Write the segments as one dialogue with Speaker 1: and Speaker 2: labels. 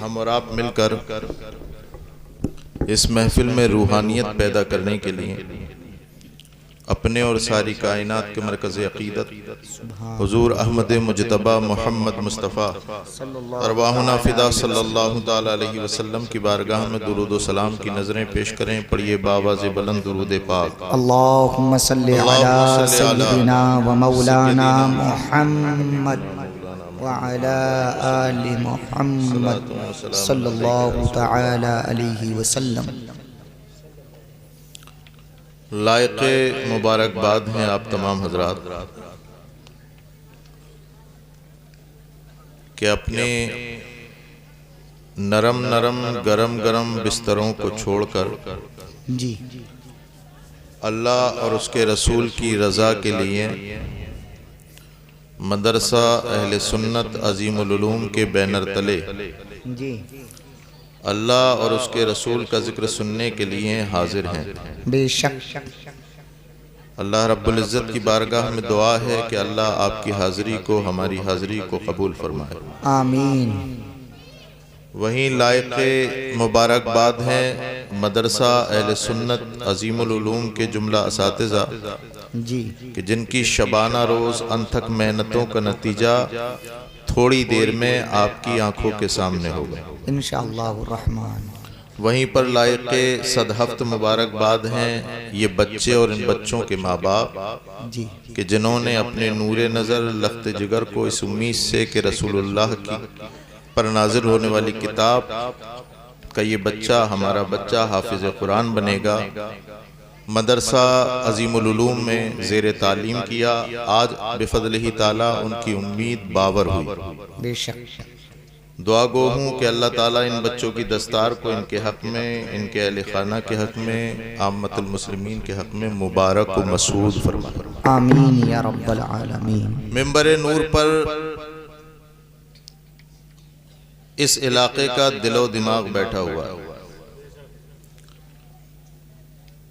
Speaker 1: हम और आप मिलकर इस महफिल में रूहानियत पैदा करने के लिए अपने और सारी कायनात के मरकज़ अक़ीदत हुज़ूर अहमद मुजतबा मोहम्मद मुस्तफ़ा अरवाहुना फ़िदा सल्लल्लाहु तआला अलैहि वसल्लम की बारगाह में दुरूद व सलाम की नज़रें पेश करें। पढ़िए बावाज़े बुलंद दुरूद पाक।
Speaker 2: अल्लाहुम्मा सल्लि अला सय्यिदिना व मौलाना मुहम्मद व अला आलि मुहम्मद सल्लल्लाहु तआला अलैहि वसल्लम।
Speaker 1: लायक़े मुबारकबाद हैं आप तमाम हजरात कि अपने नरम नरम गरम गरम बिस्तरों को छोड़कर
Speaker 2: जी
Speaker 1: अल्लाह और उसके रसूल की रज़ा के लिए मदरसा अहले सुन्नत अज़ीमुल उलूम के बैनर तले
Speaker 2: जी
Speaker 1: अल्लाह और उसके रसूल का जिक्र सुनने के लिए हाजिर हैं।
Speaker 2: बेशक
Speaker 1: अल्लाह रब्बुल इज़्ज़त की बारगाह में दुआ है कि अल्लाह आपकी हाज़िरी को, हमारी हाज़िरी को कबूल फरमाए।
Speaker 2: आमीन।
Speaker 1: वहीं लायक़े मुबारकबाद हैं मदरसा अहले सुन्नत अज़ीमुल उलूम के जुमला असातिज़ा
Speaker 2: जी
Speaker 1: कि जिनकी शबाना रोज़ अनथक मेहनतों का नतीजा थोड़ी देर में आपकी आंखों के सामने होगा
Speaker 2: इंशाअल्लाह रहमान।
Speaker 1: वहीं पर लायक़े सदहफ्त मुबारकबाद हैं ये बच्चे और इन बच्चों के माँ बाप
Speaker 2: जी
Speaker 1: कि जिन्होंने अपने नूरे नज़र लख्त जिगर को इस उम्मीद से कि रसूलुल्लाह की पर नाजिल होने वाली किताब का ये बच्चा हमारा बच्चा हाफिज़ कुरान बनेगा, मदरसा अज़ीमुल उलूम में ज़ेर तालीम किया। आज बिफ़ज़्लिही ताला उनकी उम्मीद बावर हुई।
Speaker 2: बेशक
Speaker 1: दुआ गो हूँ कि अल्लाह ताला इन बच्चों की दस्तार को इनके हक़ में, इनके अहले खाना के हक़ में, आम्मतुल मुस्लिमीन के हक़ में मुबारक व मसूद फरमाए।
Speaker 2: आमीन या रब्बल आलमीन।
Speaker 1: मिंबर नूर पर इस इलाके का दिलो दिमाग बैठा हुआ है।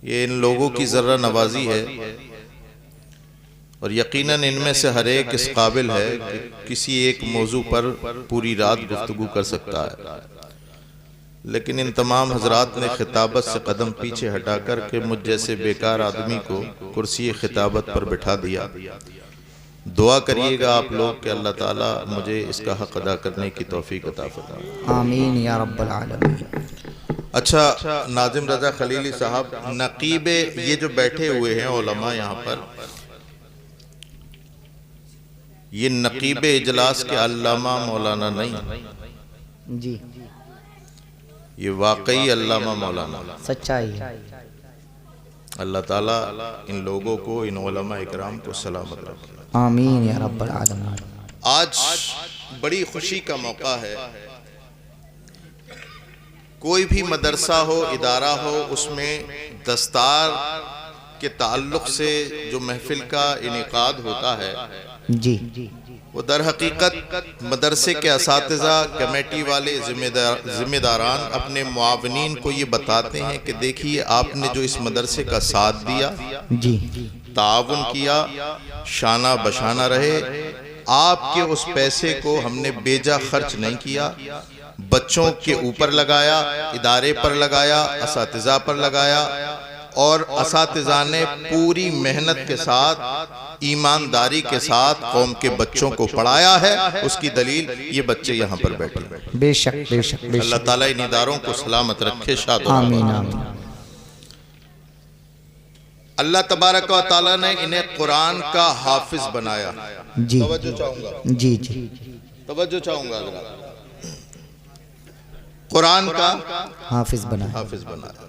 Speaker 1: ये इन लोगों की ज़र्रा नवाजी है और यकीनन इनमें से हर एक इस काबिल है कि किसी एक मौजू पर पूरी रात गुफ्तगू कर सकता है, लेकिन इन तमाम हजरात ने खिताबत से कदम पीछे हटाकर के मुझ जैसे बेकार आदमी को कुर्सी खिताबत पर बिठा दिया। दुआ करिएगा आप लोग कि अल्लाह ताला मुझे इसका हक अदा करने की तौफीक अता फरमाए।
Speaker 2: आमीन या रब्बल आलमीन।
Speaker 1: अच्छा, नाजिम रजा खलीली साहब नकीबे ये जो बैठे हुए हैं उलमा यहाँ पर, ये नकीबे इजलास के अल्लामा मौलाना नहीं
Speaker 2: जी,
Speaker 1: ये वाकई अल्लामा मौलाना।
Speaker 2: सच्चाई है।
Speaker 1: अल्लाह ताला इन लोगों को, इन उलमा इकराम को सलामत रखे।
Speaker 2: आमीन या रब्बल आलमीन।
Speaker 1: आज बड़ी खुशी का मौका है। कोई भी मदरसा हो, इदारा हो, उसमें दस्तार के ताल्लुक से जो महफिल का इनेकाद होता है
Speaker 2: जी
Speaker 1: वो दर हकीकत मदरसे के असातिज़ा, कमेटी वाले, जिम्मेदारान अपने मुआविनीन को ये बताते हैं कि देखिए आपने जो इस मदरसे का साथ दिया,
Speaker 2: जी
Speaker 1: ताउन किया, शाना बशाना रहे, आपके उस पैसे को हमने बेजा खर्च नहीं किया, बच्चों के ऊपर लगाया, इदारे पर लगाया, असातिज़ा पर लगाया और असातिज़ा ने पूरी मेहनत के साथ, ईमानदारी के साथ कौम के बच्चों को पढ़ाया है। उसकी दलील ये बच्चे यहाँ पर बैठे हैं।
Speaker 2: बेशक बेशक
Speaker 1: अल्लाह
Speaker 2: बेशक।
Speaker 1: ताला इन इदारों को सलामत रखे, शाद
Speaker 2: आमीन आमीन।
Speaker 1: अल्लाह तबारक व तआला ने इन्हें कुरान का हाफिज बनाया।
Speaker 2: जी
Speaker 1: तवज्जो चाहूंगा,
Speaker 2: जी जी
Speaker 1: तवज्जो चाहूंगा जरा। कुरान का
Speaker 2: हाफिज बना।
Speaker 1: हाफिज बनाया।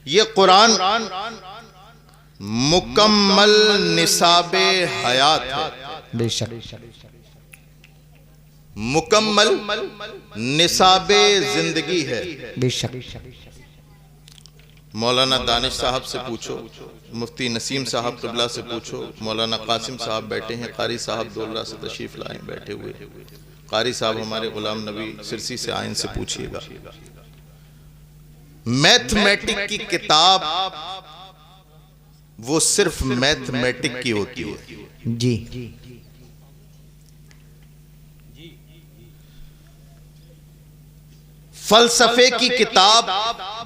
Speaker 1: ये कुरान मुकम्मल निसाबे हयात है,
Speaker 2: बेशक
Speaker 1: मुकम्मल निसाबे जिंदगी है।
Speaker 2: बेशक।
Speaker 1: मौलाना दानिश साहब से पूछो, मुफ्ती नसीम साहब क़िबला से पूछो, मौलाना कासिम साहब बैठे हैं, कारी साहब दोलरा से तशरीफ लाए बैठे हुए, कारी साहब हमारे गुलाम नबी सिरसी से आए, इनसे पूछिएगा। मैथमेटिक की किताब वो सिर्फ मैथमेटिक की होती है।
Speaker 2: जी
Speaker 1: फलसफे की किताब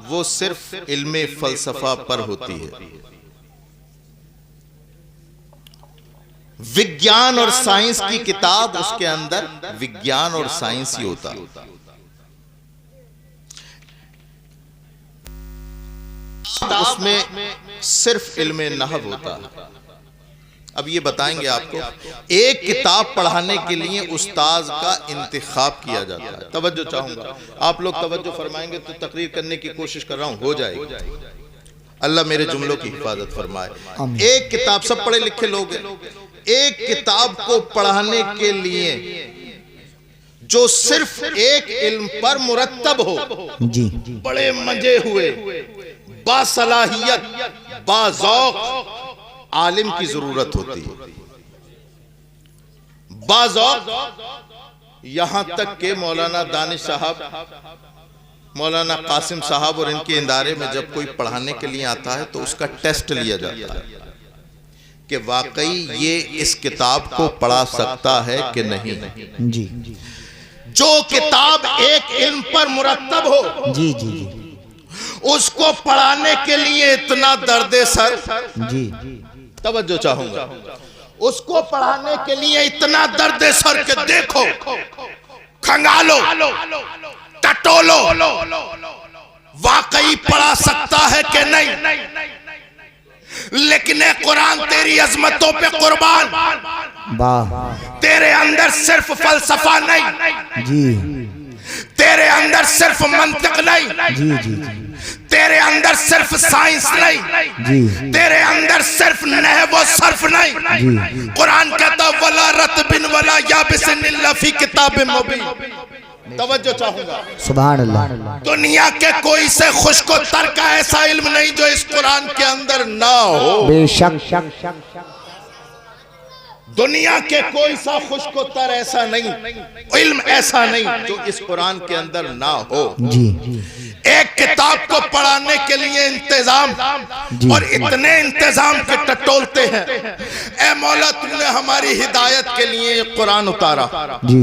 Speaker 1: वो सिर्फ इल्मे फलसफा पर होती है। विज्ञान और साइंस की किताब, उसके अंदर विज्ञान और साइंस ही होता है। उसमें सिर्फ इल्मे नहव होता है। अब ये बताएंगे आपको, एक किताब पढ़ाने के लिए उस्ताद का इंतखाब किया जाता है। तवज्जो चाहूंगा, आप लोग तवज्जो फरमाएंगे तो तकरीर करने की कोशिश कर रहा हूं, हो जाएगी। अल्लाह मेरे जुमलों की हिफाजत फरमाए। एक किताब, सब पढ़े लिखे लोग हैं, एक किताब को पढ़ाने के लिए जो सिर्फ एक इल्म पर मुरत्तब हो,
Speaker 2: जी,
Speaker 1: बड़े मजे हुए, बासलाहियत, बाज़ौक़ आलिम की जरूरत होती है। बाज़ौक़ यहां तक के मौलाना दानिश साहब, मौलाना कासिम साहब और इनके इदारे में जब कोई पढ़ाने के लिए आता है तो उसका टेस्ट लिया जाता है कि वाकई ये इस किताब को पढ़ा सकता है कि नहीं।
Speaker 2: जी,
Speaker 1: जो किताब एक इल्म पर मुरत्तब हो,
Speaker 2: जी, जी, जी,
Speaker 1: उसको पढ़ाने के लिए इतना दर्दे सर,
Speaker 2: जी,
Speaker 1: तवज्जो चाहूंगा, उसको पढ़ाने के लिए इतना दर्दे सर के देखो, खंगालो, टटोलो, वाकई पढ़ा सकता है कि नहीं। लेकिन कुरान तेरी अजमतों पे कुर्बान,
Speaker 2: वाह,
Speaker 1: तेरे अंदर सिर्फ फलसफा नहीं,
Speaker 2: जी,
Speaker 1: तेरे अंदर सिर्फ मंतिक नहीं,
Speaker 2: जी, जी,
Speaker 1: तेरे अंदर सिर्फ साइंस नहीं,
Speaker 2: जी,
Speaker 1: तेरे अंदर सिर्फ नहव व सर्फ नहीं।
Speaker 2: जी,
Speaker 1: कुरान कहता वला रतबिन वला याबिसिन इल्ला फी किताबिन मुबीन। तवज्जो चाहूंगा,
Speaker 2: सुभान अल्लाह।
Speaker 1: दुनिया के कोई से खुश्को तर का ऐसा इल्म नहीं जो इस कुरान के अंदर ना हो।
Speaker 2: बेशक,
Speaker 1: दुनिया के कोई सा खुश्को तर ऐसा नहीं, इल्म ऐसा नहीं जो इस कुरान के अंदर ना हो।
Speaker 2: जी,
Speaker 1: एक किताब को पढ़ाने के लिए इंतजाम, और इतने इंतजाम के टटोलते हैं। ए मौला, तुमने हमारी हिदायत के लिए कुरान उतारा,
Speaker 2: जी,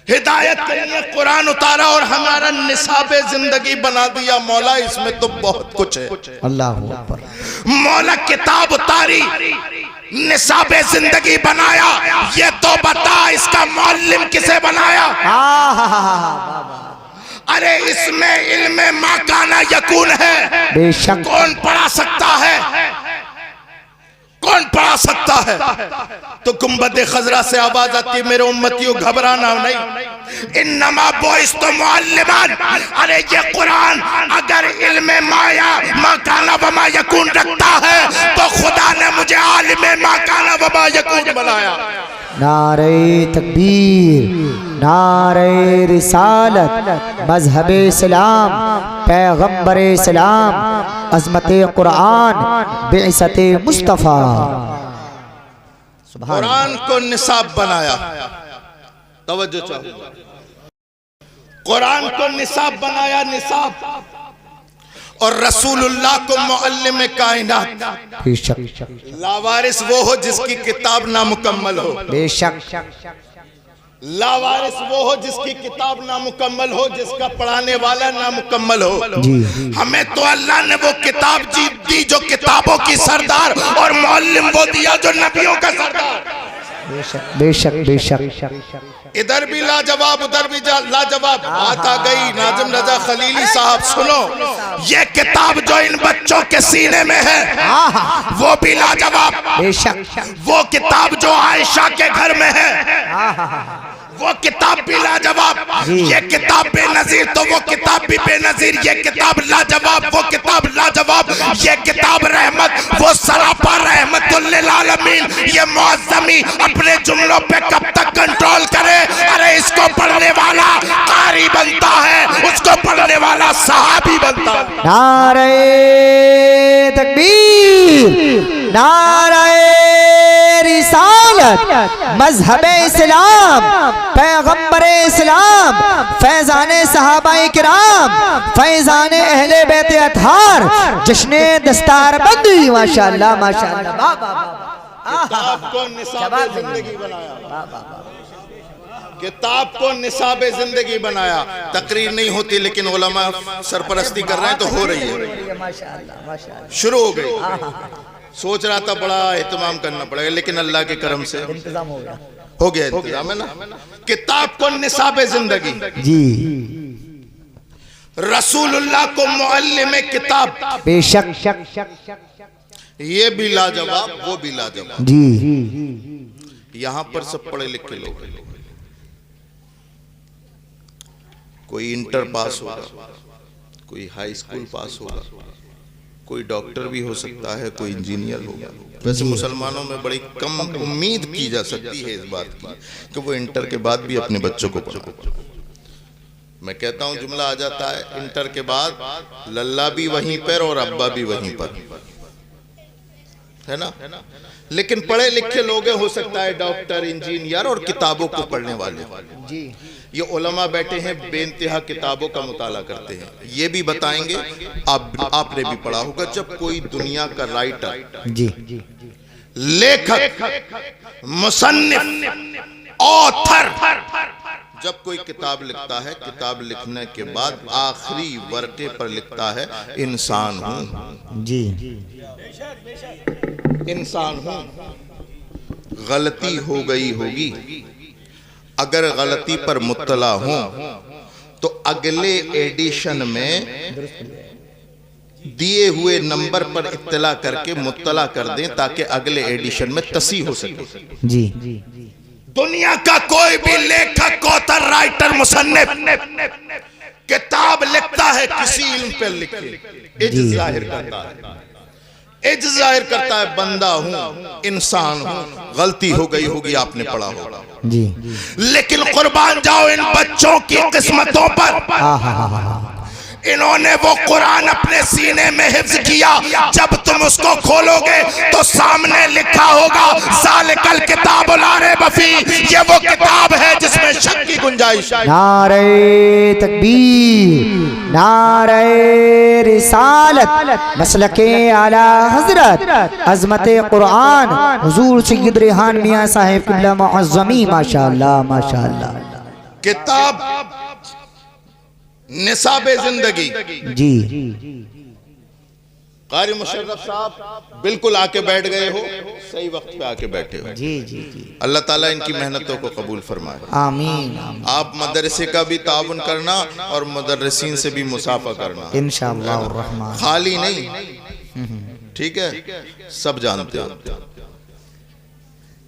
Speaker 1: हिदायत के लिए कुरान उतारा और हमारा निसाबे जिंदगी बना दिया। मौला, इसमें तो बहुत कुछ है।
Speaker 2: अल्लाह अकबर।
Speaker 1: मौला, किताब उतारी, निसाबे जिंदगी बनाया, ये तो बता इसका मौलिम किसे बनाया? अरे इसमें इल्मे माकाना यकून है,
Speaker 2: बेशक,
Speaker 1: कौन पढ़ा सकता है? कौन पढ़ा सकता है? तो गुंबद खजरा से आवाज आती है, मेरे उम्मतियों घबराना नहीं, इन्नमा बुइस्तु मुअल्लिमान। अरे ये कुरान अगर इल्मे माया माकाना व मा यकून रखता है तो खुदा ने मुझे आलिमे माकाना व मा यकून बनाया।
Speaker 2: नारे तकबीर, नारे रिसालत, मजहब इस्लाम, पैगंबर इस्लाम, अज़मत कुरान, बिअसत मुस्तफ़ा।
Speaker 1: कुरान को निसाब बनाया। तवज्जो चाहूंगा, कुरान को निसाब बनाया, निसाब, और रसूलुल्लाह को मुअल्लिम कायनात।
Speaker 2: बेशक,
Speaker 1: लावारिस वो हो जिसकी किताब नामुकम्मल हो।
Speaker 2: बेशक,
Speaker 1: लावारिस वो हो जिसकी किताब नामुकम्मल हो, जिसका पढ़ाने वाला नामुकम्मल हो।
Speaker 2: जी, हमें
Speaker 1: तो अल्लाह ने वो किताब दी जो किताबों की सरदार, और मुअल्लिम वो दिया जो नबियों का सरदार।
Speaker 2: बेशक, बेशक,
Speaker 1: इधर भी लाजवाब, उधर भी लाजवाब। बात आ गई नाज़िम रजा खलीली साहब, सुनो, ये किताब जो इन बच्चों के सीने में है वो भी लाजवाब।
Speaker 2: बेशक,
Speaker 1: वो किताब जो आयशा के घर में है वो किताब भी लाजवाब। ये किताब बेनजीर तो वो किताब भी बेनजीर। ये किताब लाजवाब, वो किताब लाजवाब। ये किताब रहमत, वो सरापा रहमतुल लिल आलमीन। ये मुअज़्ज़मी अपने जुमलों पे कब तक कंट्रोल करे? अरे इसको पढ़ने वाला कारी बनता है, उसको पढ़ने वाला सहाबी बनता है।
Speaker 2: नारे तकबीर, नारे रिसालत, मजहब इस्लाम, पैगंबर इस्लाम, फैजाने सहाबाए किराम, फैजाने अहले बैत अतहार, जश्ने दस्तार बंदी। माशाअल्लाह, माशाअल्लाह।
Speaker 1: किताब को निसाब जिंदगी बनाया। किताब को निसाबे जिंदगी बनाया। तकरीर नहीं होती लेकिन उलमा सरपरस्ती कर रहे हैं तो हो रही है,
Speaker 2: माशाअल्लाह
Speaker 1: शुरू हो गई। सोच रहा था बड़ा एहतमाम करना पड़ेगा लेकिन अल्लाह के करम से
Speaker 2: इंतजाम हो
Speaker 1: गया इंतजाम, है ना। किताब को निसाबे जिंदगी
Speaker 2: जी,
Speaker 1: रसूलुल्लाह को मुअल्लिम किताब,
Speaker 2: बेशक
Speaker 1: ये भी लाजवाब वो भी लाजवाब।
Speaker 2: जी,
Speaker 1: यहां पर सब पढ़े लिखे लोग हैं। कोई इंटर पास होगा, कोई हाई स्कूल पास होगा, कोई डॉक्टर भी हो सकता है, कोई इंजीनियर होगा। वैसे मुसलमानों में बड़ी कम उम्मीद की जा सकती है इस बात की कि वो इंटर के बाद भी अपने बच्चों को पढ़ाए। मैं कहता हूं जुमला आ जाता है, इंटर के बाद लल्ला भी वहीं पर और अब्बा भी वहीं पर, है ना। लेकिन पढ़े लिखे लोग हो सकता है डॉक्टर, इंजीनियर और किताबों को पढ़ने वाले जी। ये उलमा बैठे हैं बेइंतहा किताबों का मुताला करते हैं। ये भी बताएंगे, आपने भी पढ़ा होगा, जब कोई दुनिया का राइटर
Speaker 2: जी,
Speaker 1: लेखक, मुसन्निफ, ऑथर जब कोई किताब लिखता है, किताब लिखने के बाद आखिरी वर्के पर लिखता है इंसान हूं
Speaker 2: जी,
Speaker 1: इंसान हूं, गलती हो गई होगी। अगर गलती पर मुत्तला हूं तो अगले एडिशन में दिए हुए नंबर पर इत्तला करके मुत्तला कर दें ताकि अगले एडिशन में तसी हो सके
Speaker 2: जी।
Speaker 1: दुनिया का कोई भी लेखक, ऑथर, राइटर, मुसन्निफ किताब लिखता है किसी इल्म पर लिखे, इज्ज़त जाहिर करता है, इज्ज़त जाहिर करता है बंदा हूं, इंसान हूं, गलती हो गई होगी, आपने पढ़ा होगा
Speaker 2: जी।
Speaker 1: लेकिन कुर्बान जाओ इन बच्चों की किस्मतों पर। इन्होंने वो कुरान अपने सीने में हिफ्ज किया, जब तुम उसको खोलोगे तो सामने लिखा होगा ज़ालिकल किताबुल ला रैब फीह, ये वो किताब है जिसमें शक की गुंजाइश है।
Speaker 2: नारे तकबीर, नारे रिसालत, मसलके आला हजरत, अजमत कुरान, हुजूर सैयद रेहान मियां साहिब किबला मुअज़्ज़मी, माशाअल्लाह माशाअल्लाह।
Speaker 1: किताब निसाबे जिंदगी
Speaker 2: जी।
Speaker 1: कारी मुशर्रफ साहब बिल्कुल आके बैठ गए हो, सही वक्त पे आके बैठे हो।
Speaker 2: जी जी जी,
Speaker 1: अल्लाह ताला इनकी मेहनतों को कबूल फरमाए।
Speaker 2: आमीन।
Speaker 1: आप मदरसे का भी ताउन करना और मुदर्रिसीन से भी मुसाफा करना
Speaker 2: इंशाअल्लाह रहमान,
Speaker 1: खाली नहीं, ठीक है, सब जानते हो।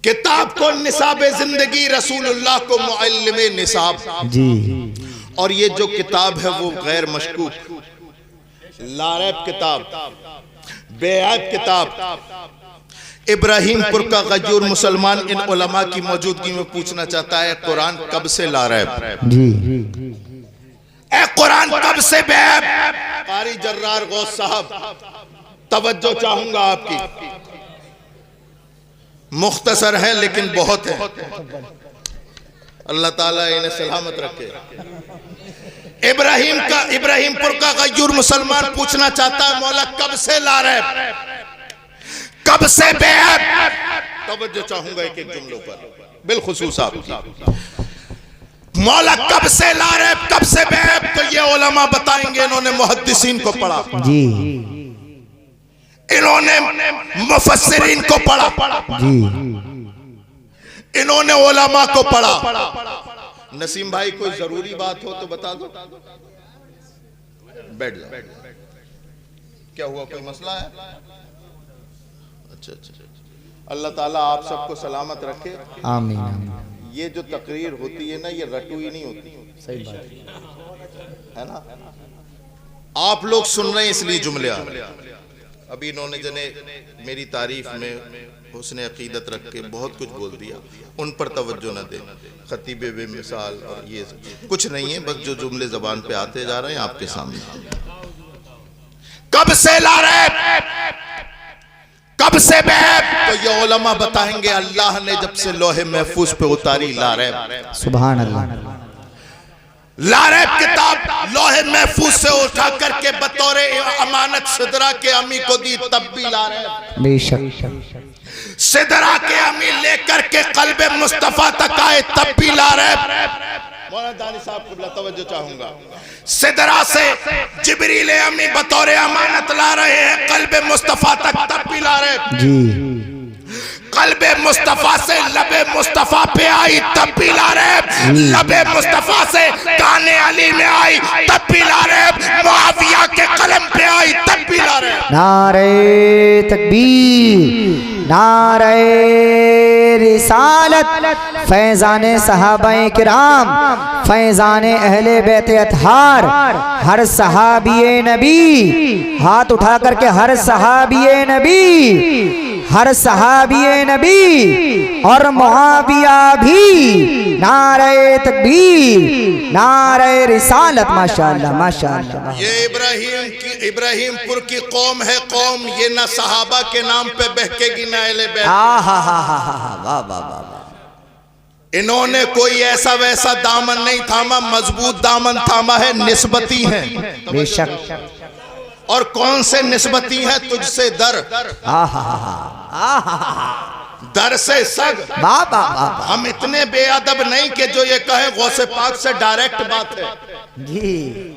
Speaker 1: किताब को निसाबे जिंदगी, रसूलुल्लाह को मुअल्लिमे निसाब
Speaker 2: जी।
Speaker 1: और ये जो किताब है वो गैर मशकूक, लारैब किताब, बेऐब किताब। इब्राहिमपुर का गजूर मुसलमान इन उलमा की मौजूदगी में पूछना चाहता है, कुरान कब से लारैब?
Speaker 2: जी।
Speaker 1: ए कुरान कब से बेऐब? कारी जर्रार गौस साहब तवज्जो चाहूंगा आपकी, मुख्तसर है लेकिन बहुत है, अल्लाह ताला इन्हें सलामत रखे। इब्राहिमपुर का गजूर मुसलमान पूछना चाहता है, मौला कब से लारैब, कब से बेऐब? तवज्जो चाहूंगा एक एक जुमलों पर बिलखुसूस आपकी। मौला कब से लारैब, कब से बेऐब? तो ये उलमा बताएंगे, इन्होंने मुहद्दिसीन को पढ़ा
Speaker 2: जी,
Speaker 1: इन्होंने मुफस्सिरीन को पढ़ा
Speaker 2: जी,
Speaker 1: इन्होंने उलमा को पढ़ा। नसीम भाई कोई जरूरी बात हो तो बता दो, बैठ जाओ। क्या हुआ, कोई मसला है? अच्छा अच्छा, अल्लाह ताला आप सबको सलामत रखे,
Speaker 2: आमीन।
Speaker 1: ये जो तकरीर होती है ना, ये रटुई नहीं होती,
Speaker 2: सही बात
Speaker 1: है ना। आप लोग सुन रहे हैं इसलिए जुमले आ रहे हैं। अभी इन्होंने जने मेरी तारीफ में हुस्न अकीदत रख के बहुत कुछ बोल दिया, उन पर तवज्जो न दे। खतीब बेमिसाल और ये कुछ नहीं है, बस जो जुमले जबान पे आते जा रहे हैं आपके सामने। कब से लारैब, कब से बेऐब? तो ये उलमा बताएंगे, अल्लाह ने जब से लोहे महफूज पे उतारी लारैब,
Speaker 2: सुभान अल्लाह।
Speaker 1: लारैब किताब लोहे महफूज से उठा करके बतौर अमानत सिदरा के अमी को दी, तब भी लारैब।
Speaker 2: बेशक
Speaker 1: सिदरा के अमीर लेकर के कल्बे मुस्तफा तक आए तब भी ला रहे। मौलाना दानी साहब क़िबला तवज्जो चाहूंगा, सिदरा से जिब्रील अमी बतौर अमानत ला रहे हैं कल्बे मुस्तफा तक तब भी ला रहे
Speaker 2: जी।
Speaker 1: कल्बे मुस्तफा से लबे मुस्तफा पे आई तब भी ला रहे, लबे मुस्तफा से काने अली में आई तब भी ला रहे, मुआविया के कलम पे आई तब भी ला रहे।
Speaker 2: नारे तकबीर, नारे रिसालत, फैज़ाने सहाबाए किराम, फैज़ाने अहले बैत अतहार, हर सहाबिये नबी, हाथ उठा करके हर सहाबिये नबी, हर सहाबिये नबी और मुआविया भी। नारे तकबीर, नारे रिसालत। माशाअल्लाह माशाअल्लाह।
Speaker 1: ये इब्राहिमपुर की कौम है कौम, ये ना सहाबा के नाम पे बहकेगी ना अहले बैत।
Speaker 2: वाह वाह वाह।
Speaker 1: इन्होंने कोई ऐसा वैसा दामन नहीं थामा, मजबूत दामन थामा है, निस्बती है।
Speaker 2: बेशक।
Speaker 1: और कौन से निस्बती है? तुझसे दर, दर से सग।
Speaker 2: बाबा
Speaker 1: हम इतने बेअदब नहीं कि जो ये कहे गौसे पाक से डायरेक्ट बात है
Speaker 2: जी।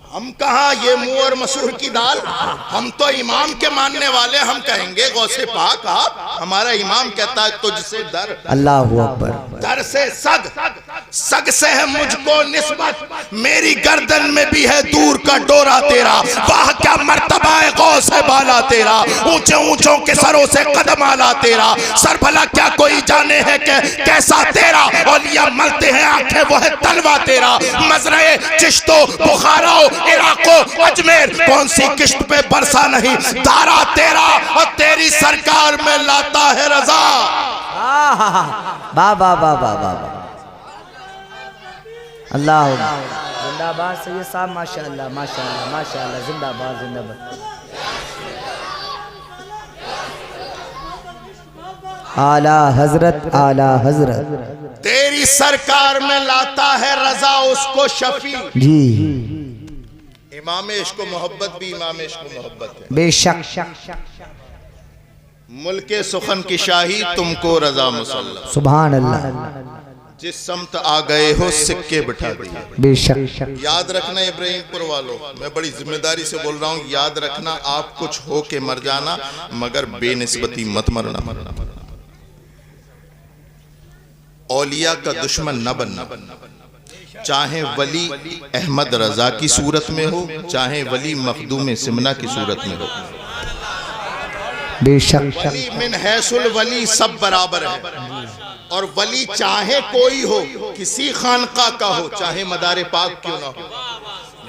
Speaker 1: हम कहा ये मुंह और मसूर की दाल। हम तो इमाम के मानने वाले, हम कहेंगे गौसे पाक आप, हमारा इमाम कहता है तुझसे दर,
Speaker 2: अल्लाह अकबर।
Speaker 1: दर से सग, सग से है मुझको निस्बत, मेरी गर्दन में भी है दूर का डोरा तेरा। वाह क्या मर्तबा है गौसे बाला तेरा, ऊंचे ऊंचों के सरों से कदम आला तेरा। सर भला क्या कोई जाने है कि कैसा तेरा, औलिया मलते हैं आंखें वो है तलवा तेरा। मजरे चिश्तो बुखारा इराको अजमेर, कौन सी किश्त पे बरसा नहीं दारा तेरा, और तेरी सरकार में लाता है रजा।
Speaker 2: बाबा बाबा बाबा अल्लाह जिंदाबाद सैयद साहब। माशाअल्लाह माशाअल्लाह माशाअल्लाह, जिंदाबाद जिंदाबाद। आला हजरत आला हजरत।
Speaker 1: तेरी सरकार में लाता है रजा उसको शफी
Speaker 2: जी।
Speaker 1: इमाम इश्क मोहब्बत भी इमाम इश्क मोहब्बत है।
Speaker 2: बेशक।
Speaker 1: मुल्के सुखन की शाही तुमको रजा मुसल्लम,
Speaker 2: सुभान अल्लाह।
Speaker 1: जिस समत आ गए हो सिक्के बिठा दिए।
Speaker 2: बेशक।
Speaker 1: याद रखना इब्राहिमपुर वालों, मैं बड़ी जिम्मेदारी से बोल रहा हूँ, याद रखना आप कुछ हो के मर जाना मगर बेनिस्बती मत मरना। औलिया का दुश्मन न बनना, चाहे वली अहमद रजा की सूरत में हो, चाहे वली मखदूम सिमना की सूरत में हो।
Speaker 2: बेशक।
Speaker 1: वली मिन हैसुल वली सब बराबर है, और वली चाहे कोई हो, किसी खानका का हो, चाहे मदारे पाक क्यों ना हो,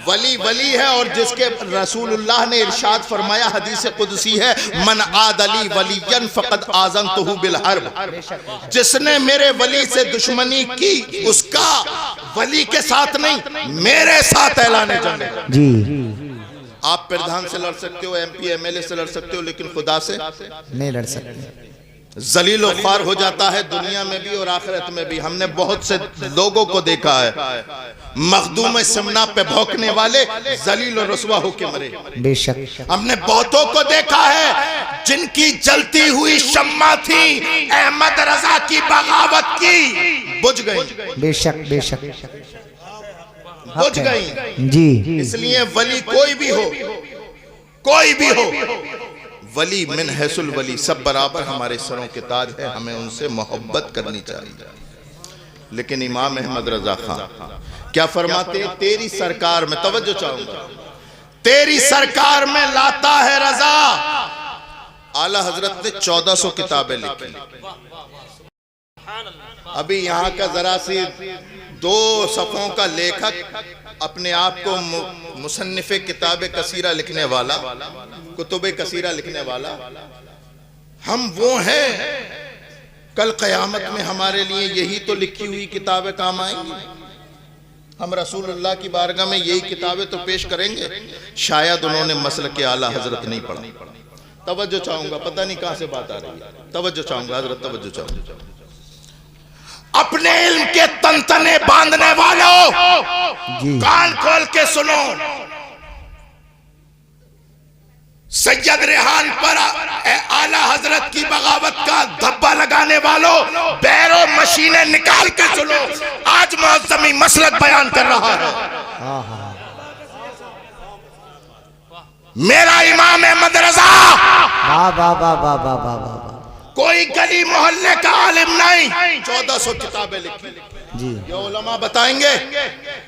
Speaker 1: वली वली है। और जिसके रसूलुल्लाह ने इरशाद फरमाया, हदीस कुदसी है, मन आदली वलियन फकद आज़नतहु बिल हर्ब, जिसने मेरे वली से दुश्मनी की उसका वली के साथ नहीं मेरे साथ ऐलान जंग
Speaker 2: जी।
Speaker 1: आप प्रधान से लड़ सकते हो, एमपी एमएलए से लड़ सकते हो, लेकिन खुदा से
Speaker 2: नहीं लड़ सकते।
Speaker 1: जलील और ख्वार हो जाता है दुनिया में भी और आखिरत में भी। हमने बहुत से लोगों को देखा है मखदूम सिमना पे भौंकने वाले जलील और रसवा होके मरे।
Speaker 2: बेशक।
Speaker 1: हमने बहुतों को देखा है जिनकी जलती हुई शम्मा थी अहमद रजा की बगावत की, बुझ गई।
Speaker 2: बेशक बेशक
Speaker 1: बुझ गई
Speaker 2: जी।
Speaker 1: इसलिए वली कोई भी हो, कोई भी हो, वली मिन हैसुल वली सब बराबर हमारे सरों के ताज है, हमें उनसे मोहब्बत करनी चाहिए। लेकिन इमाम अहमद रजा खान क्या फरमाते, तेरी सरकार में, तवज्जो चाहूंगा, तेरी सरकार में लाता है रजा। आला हजरत ने 1400 किताबें लिखी। अभी यहाँ का जरा सी 2 सफ़ों का लेखक अपने आप को मुसन्निफ़े किताबे कसीरा लिखने वाला, कुतुबे कसीरा लिखने वाला, हम वो हैं। कल क़यामत में हमारे लिए यही तो लिखी हुई किताबें काम आएंगी। हम रसूलुल्लाह की बारगाह में यही किताबें तो पेश करेंगे। शायद उन्होंने मसलक के आला हजरत नहीं पढ़ा। तवज्जो चाहूंगा, पता नहीं कहां से बात आ रही है, तवज्जो चाहूंगा हजरत, तवज्जो चाहूंगा। अपने इल्म के तंतने बांधने वालों कान खोल के सुनो, सैयद रेहान पर आला हजरत की बगावत का धब्बा लगाने वालों, बैरो मशीनें निकाल के सुनो, आज मुअज़्ज़मी मसलक बयान कर रहा है। मेरा इमाम अहमद रजा कोई गली मोहल्ले का आलिम नहीं, 1400 किताबें लिखी जी। ये उलमा बताएंगे,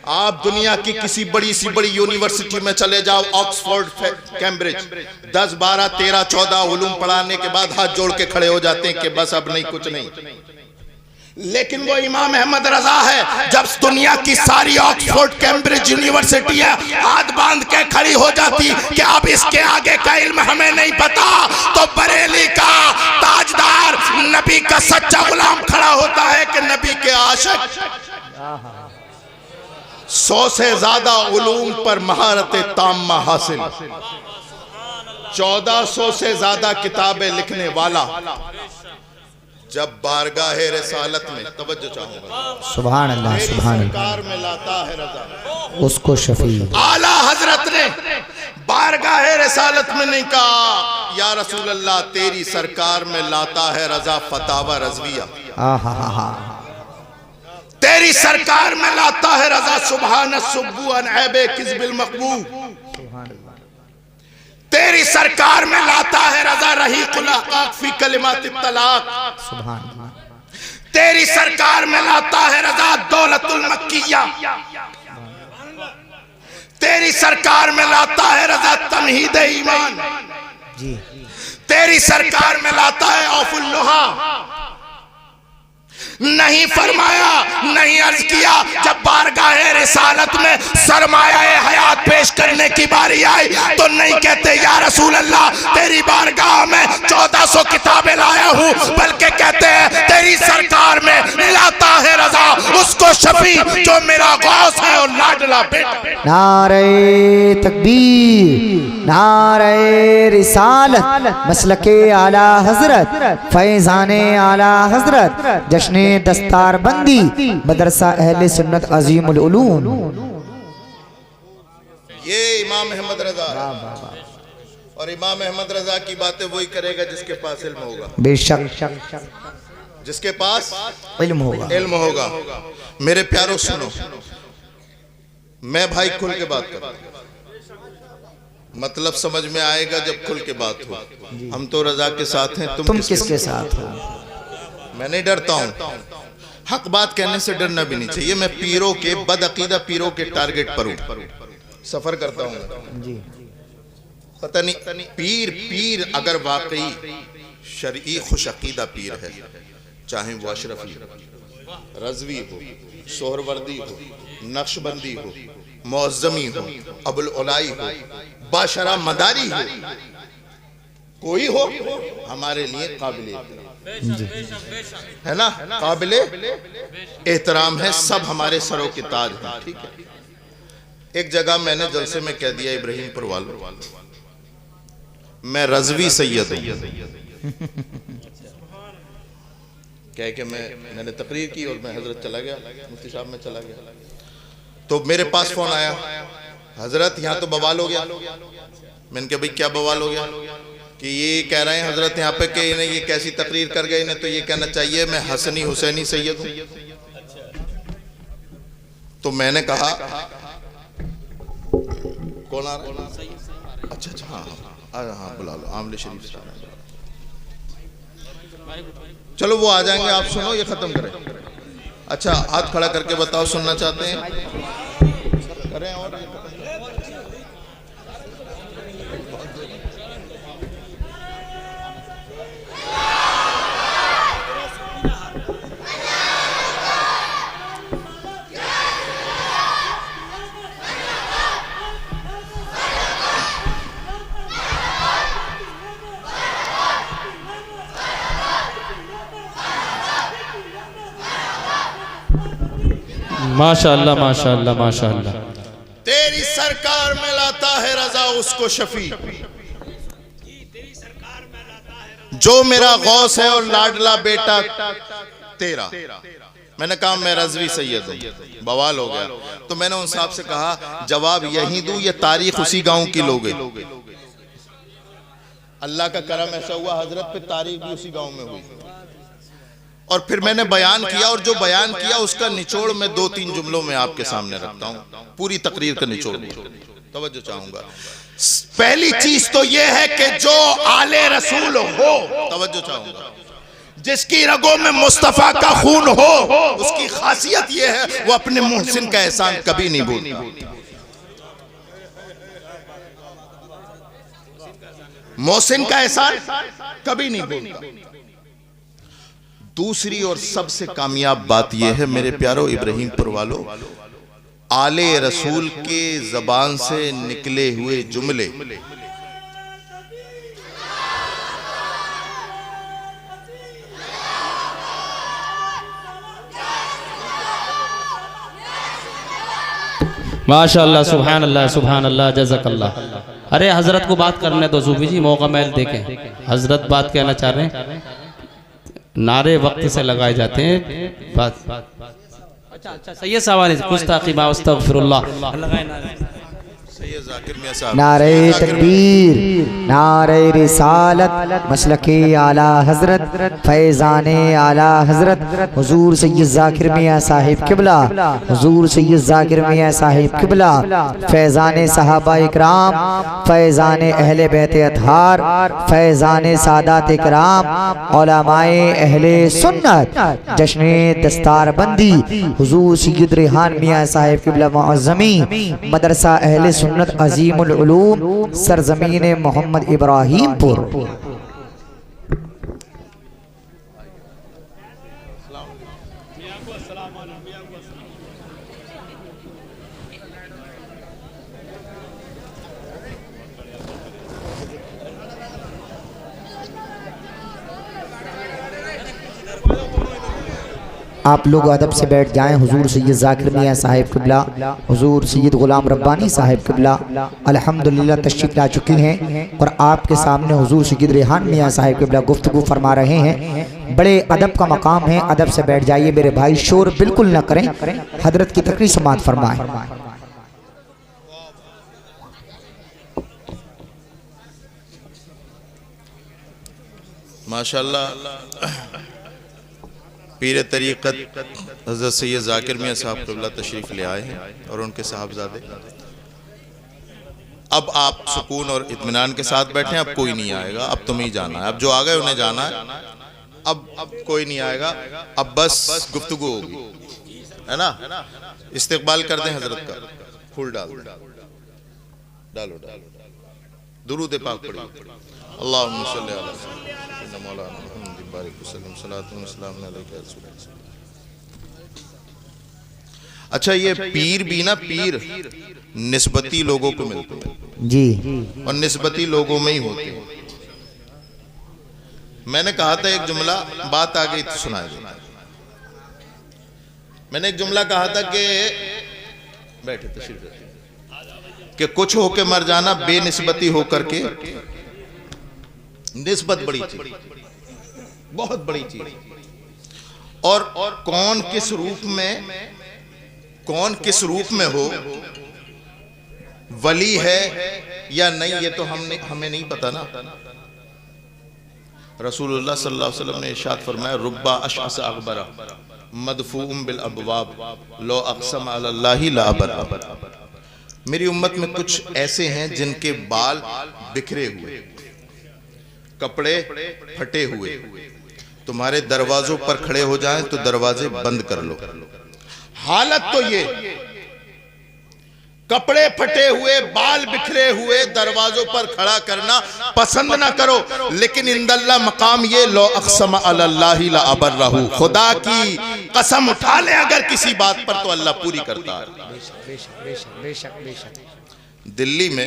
Speaker 1: आप दुनिया की किसी बड़ी सी बड़ी यूनिवर्सिटी में चले जाओ, ऑक्सफोर्ड, कैम्ब्रिज, 10, 12, 13, 14 उलूम पढ़ाने के बाद हाथ जोड़ के खड़े हो जाते हैं कि बस अब नहीं, कुछ नहीं। लेकिन वो इमाम अहमद रजा है, जब दुनिया की सारी ऑक्सफोर्ड, कैम्ब्रिज यूनिवर्सिटी है हाथ बांध के खड़ी हो जाती कि अब इसके आगे का इल्म हमें नहीं पता, तो बरेली का ताजदार, नबी का सच्चा गुलाम खड़ा होता है कि नबी के आशिक 100 से ज्यादा उलूम पर महारत ताम्मा हासिल, 1400 से ज्यादा किताबें लिखने वाला, जब बारगाहे रिसालत में, तवज्जो चाहूंगा, सुभान अल्लाह, सुभान अल्लाह, सरकार में लाता है रजा उसको शफी। आला हजरत ने बारगाहे रिसालत में नहीं कहा या रसूल अल्लाह तेरी सरकार में लाता है रजा फतावा रज़विया, तेरी सरकार में लाता है रजा सुभान सुब्बू अन ऐबे किज़बिल मक़बू, तेरी सरकार में लाता है रजा रहीक़ुल अक़ाक़ फी कलिमातित तलाक़, तेरी सरकार में लाता है रजा दौलतुल मक्किया, तेरी सरकार में लाता है रजा तमहीद ईमान, तेरी सरकार में लाता है औफुल लुहा। नहीं फरमाया, नहीं अर्ज किया, जब बारगाहे रिसालत में सरमाया हयात पेश करने की बारी आई तो नहीं कहते या रसूल अल्लाह तेरी बारगाह में 1400 किताबें लाया हूँ, बल्कि कहते हैं तेरी सरकार में लाता है रजा उसको शफी जो मेरा गौस है और लाडला बेटा।
Speaker 2: नारे तकबीर, नारे रिसालत, मसलके आला हजरत, फैजाने आला हजरत, जश्ने दस्तार बंदी, मदरसा अहले सुन्नत अजीमुल उलूम।
Speaker 1: ये इमाम अहमद रजा, और इमाम अहमद रजा की बातें वही करेगा जिसके पास इल्म होगा,
Speaker 2: बेशक
Speaker 1: जिसके पास
Speaker 2: इल्म होगा।
Speaker 1: मेरे प्यारों सुनो, मैं भाई खुल के बात कर, मतलब समझ में आएगा जब खुल के बात हो। हम तो रजा के साथ हैं, तुम
Speaker 2: किसके साथ हो?
Speaker 1: मैं नहीं डरता हूँ, हक बात कहने से डरना भी नहीं चाहिए। मैं पीरों के, बदअकीदा पीरों के टारगेट पर हूँ, सफर करता हूँ जी। पता नहीं पीर अगर वाकई शरई खुश अकीदा पीर है, चाहे वो अशरफी रज़वी हो, सोहरवर्दी हो, नक्शबंदी हो, मौज़्ज़मी हो, अबुल उलाई हो, बाशरा मदारी हो, कोई हो, हमारे लिए काबिल है ना, काबिल एहतराम है, सब हमारे सरों के ताज हैं, ठीक है। एक जगह मैंने जलसे में कह दिया इब्राहिमपुर वालों, मैं रज़वी सैयद हूं, कह के मैंने तकरीर की और मैं हजरत चला गया, मुफ्ती साहब में चला गया, तो मेरे पास फोन आया, हजरत यहाँ तो बवाल हो गया। मैंने कहा भाई क्या बवाल हो गया? कि ये कह रहे हैं हजरत यहाँ पे कि इन्हें ये कैसी तकरीर कर गए, इन्हें तो ये कहना चाहिए मैं हसनी हुसैनी सैयद हूँ। तो मैंने कहा कौन आ रहा है? अच्छा हाँ बुला लो, आमले शरीफ से। चलो वो आ जाएंगे, आप सुनो, ये खत्म करें। अच्छा हाथ खड़ा करके बताओ सुनना चाहते हैं, करें और
Speaker 3: माशाअल्लाह माशाअल्लाह माशाअल्लाह।
Speaker 1: तेरी सरकार में लाता है रजा उसको शफी जो मेरा गौस है और लाडला बेटा तेरा। मैंने कहा मैं रज़वी सैयद हूं, बवाल हो गया। तो मैंने उन साहब से कहा जवाब यही दूं, ये तारीख उसी गांव की लोगे? अल्लाह का करम ऐसा हुआ, हजरत पे तारीख भी उसी गांव में हुई। और फिर मैंने बयान किया, और जो बयान किया उसका निचोड़ मैं 2-3 जुमलों में आपके सामने रखता हूं, पूरी तकरीर का निचोड़। तवज्जो चाहूंगा। पहली चीज तो यह है कि जो आले रसूल हो, तवज्जो चाहूंगा, जिसकी रगों में मुस्तफा का खून हो, उसकी खासियत यह है वो अपने मोहसिन का एहसान कभी नहीं भूलता। मोहसिन का एहसान कभी नहीं भूलता। दूसरी और सबसे कामयाब बात यह है मेरे प्यारो इब्राहिमपुर वालों, आले रसूल के जबान से निकले हुए जुमले
Speaker 3: माशाअल्लाह, सुभान अल्लाह, सुभान अल्लाह, जज़ाकल्लाह। अरे हजरत को बात करने दो सूफी जी, मौका मैल देखें। हजरत बात कहना चाह रहे हैं, नारे वक्त से लगाए जाते हैं। बात अच्छा सैयद साहब गुस्ताखी मा अस्तगफिरुल्लाह लगाए
Speaker 2: नारे तकबीर, नारे रिसालत, मसलके आला हजरत, फैजाने आला हजरत हुजूर सैयद जाकिर मियां साहिब किबला, हुजूर सैयद जाकिर मियां साहिब किबला, फैजाने सहाबा इकराम, फैजाने अहले बैत अतहार, फैजाने सादात इकराम, उलमाए अहले सुन्नत, जश्न दस्तार बंदी हुजूर सैयद रेहान मियां साहिब किबला मुअज़्ज़मी, मदरसा अहले सुन्नत अजीमुल उलूम, सरजमीन मोहम्मद इब्राहिमपुर। आप लोग अदब से बैठ जाएं। हुजूर सैयद जाकिर मियां साहिब किबला, हुजूर सैयद गुलाम रब्बानी साहिब किबला अल्हम्दुलिल्लाह तशरीफ ला चुकी हैं और आपके सामने हुजूर सैयद रेहान मियां साहिब किबला गुफ्तगू फरमा रहे हैं। बड़े अदब का मकाम है, अदब से बैठ जाइए मेरे भाई, शोर बिल्कुल न करें। हजरत की तकरीर समाअत फरमाएं।
Speaker 1: माशाअल्लाह पीर तरीक़त हज़रत सैयद जाकिर मियां साहब क़िबला तशरीफ़ ले आए हैं और उनके साहबजादे। अब आप सुकून और इत्मीनान के साथ बैठे, अब कोई नहीं आएगा, अब तुम्हें ही जाना है, अब जो आ गए उन्हें जाना है, अब कोई नहीं आएगा, अब बस गुफ्तगू होगी, है ना। इस्तिक़बाल कर दें हजरत का, फूल डालो डालो, दुरूद पाक पढ़िए, अल्लाहुम्मा सल्ली अला सय्यिदिना मौलाना मुहम्मद बारिक वसल्लम सलातु वस्सलाम अलैका या रसूल अल्लाह। अच्छा, ये पीर भी ना, पीर निस्बती लोगों को मिलते हैं
Speaker 2: जी,
Speaker 1: और निस्बती लोगों में ही होते हैं। मैंने कहा था एक जुमला, बात आ गई तो सुना दे। मैंने एक जुमला कहा था कि बैठे तशरीफ रखिए कि कुछ होके मर जाना बेनिस्बती होकर के, निस्बत बड़ी चीज, बहुत बड़ी चीज। और कौन किस रूप में हो, वली है या नहीं, ये तो हमें नहीं पता ना। रसूलुल्लाह सल्लल्लाहु अलैहि वसल्लम ने इरशाद फरमाया, रुब्बा अशअस अगबरा मदफूम बिल अबवाब लो अक़सम अलल्लाहि ला अबर। मेरी उम्मत में कुछ ऐसे हैं जिनके बाल बिखरे हुए, कपड़े फटे हुए, तुम्हारे दरवाजों पर खड़े हो जाएं तो दरवाजे बंद कर लो। हालत तो ये, कपड़े फटे हुए, बाल बिखरे हुए, दरवाजों पर खड़ा करना पसंद ना करो, लेकिन इंदल्ला मकाम ये लो अक़सम अलल्लाहि ला अबर रहू, खुदा की कसम उठा ले अगर किसी बात पर तो अल्लाह पूरी करता है। दिल्ली में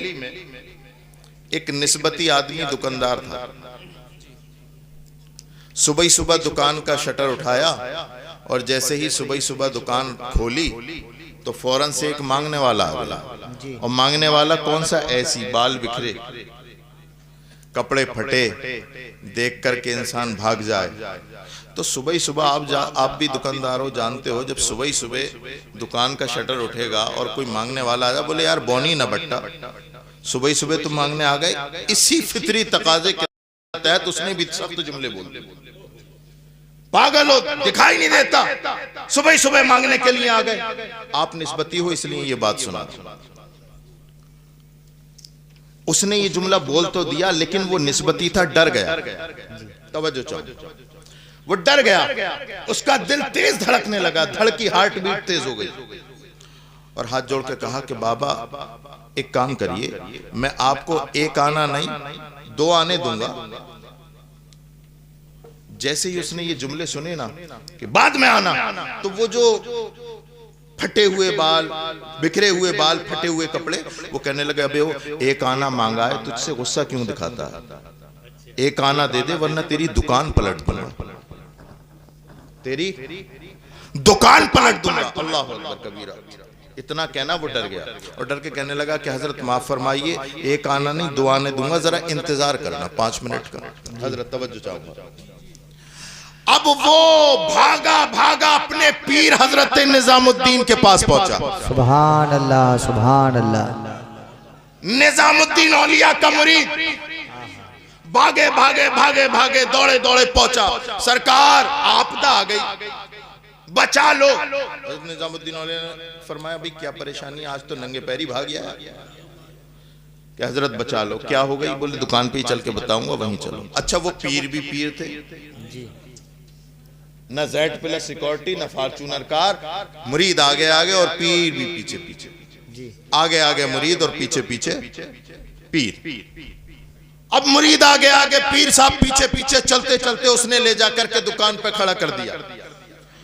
Speaker 1: एक निस्बती आदमी दुकानदार था, सुबह सुबह दुकान का शटर उठाया और जैसे ही सुबह दुकान खोली तो फौरन से एक मांगने वाला आ गया। और मांगने वाला कौन सा, ऐसी बाल बिखरे, कपड़े फटे देख करके इंसान भाग जाए। तो सुबह आप भी दुकानदार हो, जानते हो, जब सुबह दुकान का शटर उठेगा और कोई मांगने वाला आया, बोले यार बोनी ना बट्टा, सुबह ही सुबह तुम मांगने आ गए। इसी फितरी तकाजे के तहत उसने भी सख्त जुमले बोल दिए, पागल हो, दिखाई नहीं देता, सुबह ही सुबह मांगने के लिए आ गए। आप निस्बती हो इसलिए ये बात सुना। उसने ये जुमला बोल तो दिया, लेकिन वो निस्बती था, डर गया। तवज्जो चाहो, वो डर गया, उसका दिल तेज धड़कने लगा, धड़ की हार्ट बीट तेज हो गई, और हाथ जोड़ के कहा कि बाबा एक काम करिए, मैं आपको एक आना नहीं 2 आने दूंगा। जैसे ही उसने ये जुमले सुने ना कि बाद में आना, तो वो जो फटे हुए बाल, बिखरे हुए बाल, फटे हुए कपड़े, वो कहने लगे अबे वो एक आना मांगा है, तुझसे गुस्सा क्यों दिखाता है, एक आना दे दे वरना तेरी दुकान पलट दूंगा, तेरी दुकान पलट दूंगा। अल्लाह अकबर कबीरा। इतना कहना वो डर गया, और डर के कहने लगा कि हजरत माफ फरमाइए, एक आना नहीं 2 आने दूंगा, जरा इंतजार करना 5 मिनट का। हजरत तवज्जो चाहूंगा। अब वो भागा भागा अपने पीर हजरत निजामुद्दीन के पास पहुंचा।
Speaker 2: सुभान अल्लाह, सुभान अल्लाह।
Speaker 1: निजामुद्दीन औलिया का मुरीद भागे भागे भागे भागे दौड़े दौड़े पहुंचा। सरकार आपदा आ गई, बचा लो। निजामुद्दीन औलिया ने फरमाया भाई क्या परेशानी, आज तो नंगे पैरी भाग गया कि हजरत बचा लो। क्या हो गई? बोले दुकान पे ही चल के बताऊंगा, वहीं चलो। अच्छा वो पीर भी पीर थे जी, न Z+ सिक्योरिटी, न फॉर्च्यूनर कार, मुरीद आगे आगे और पीर भी पीछे पीछे जी, आगे आगे मुरीद और पीछे पीछे पीर। अब मुरीद आगे आगे, पीर साहब पीछे पीछे, चलते चलते उसने ले जाकर के दुकान पे खड़ा कर दिया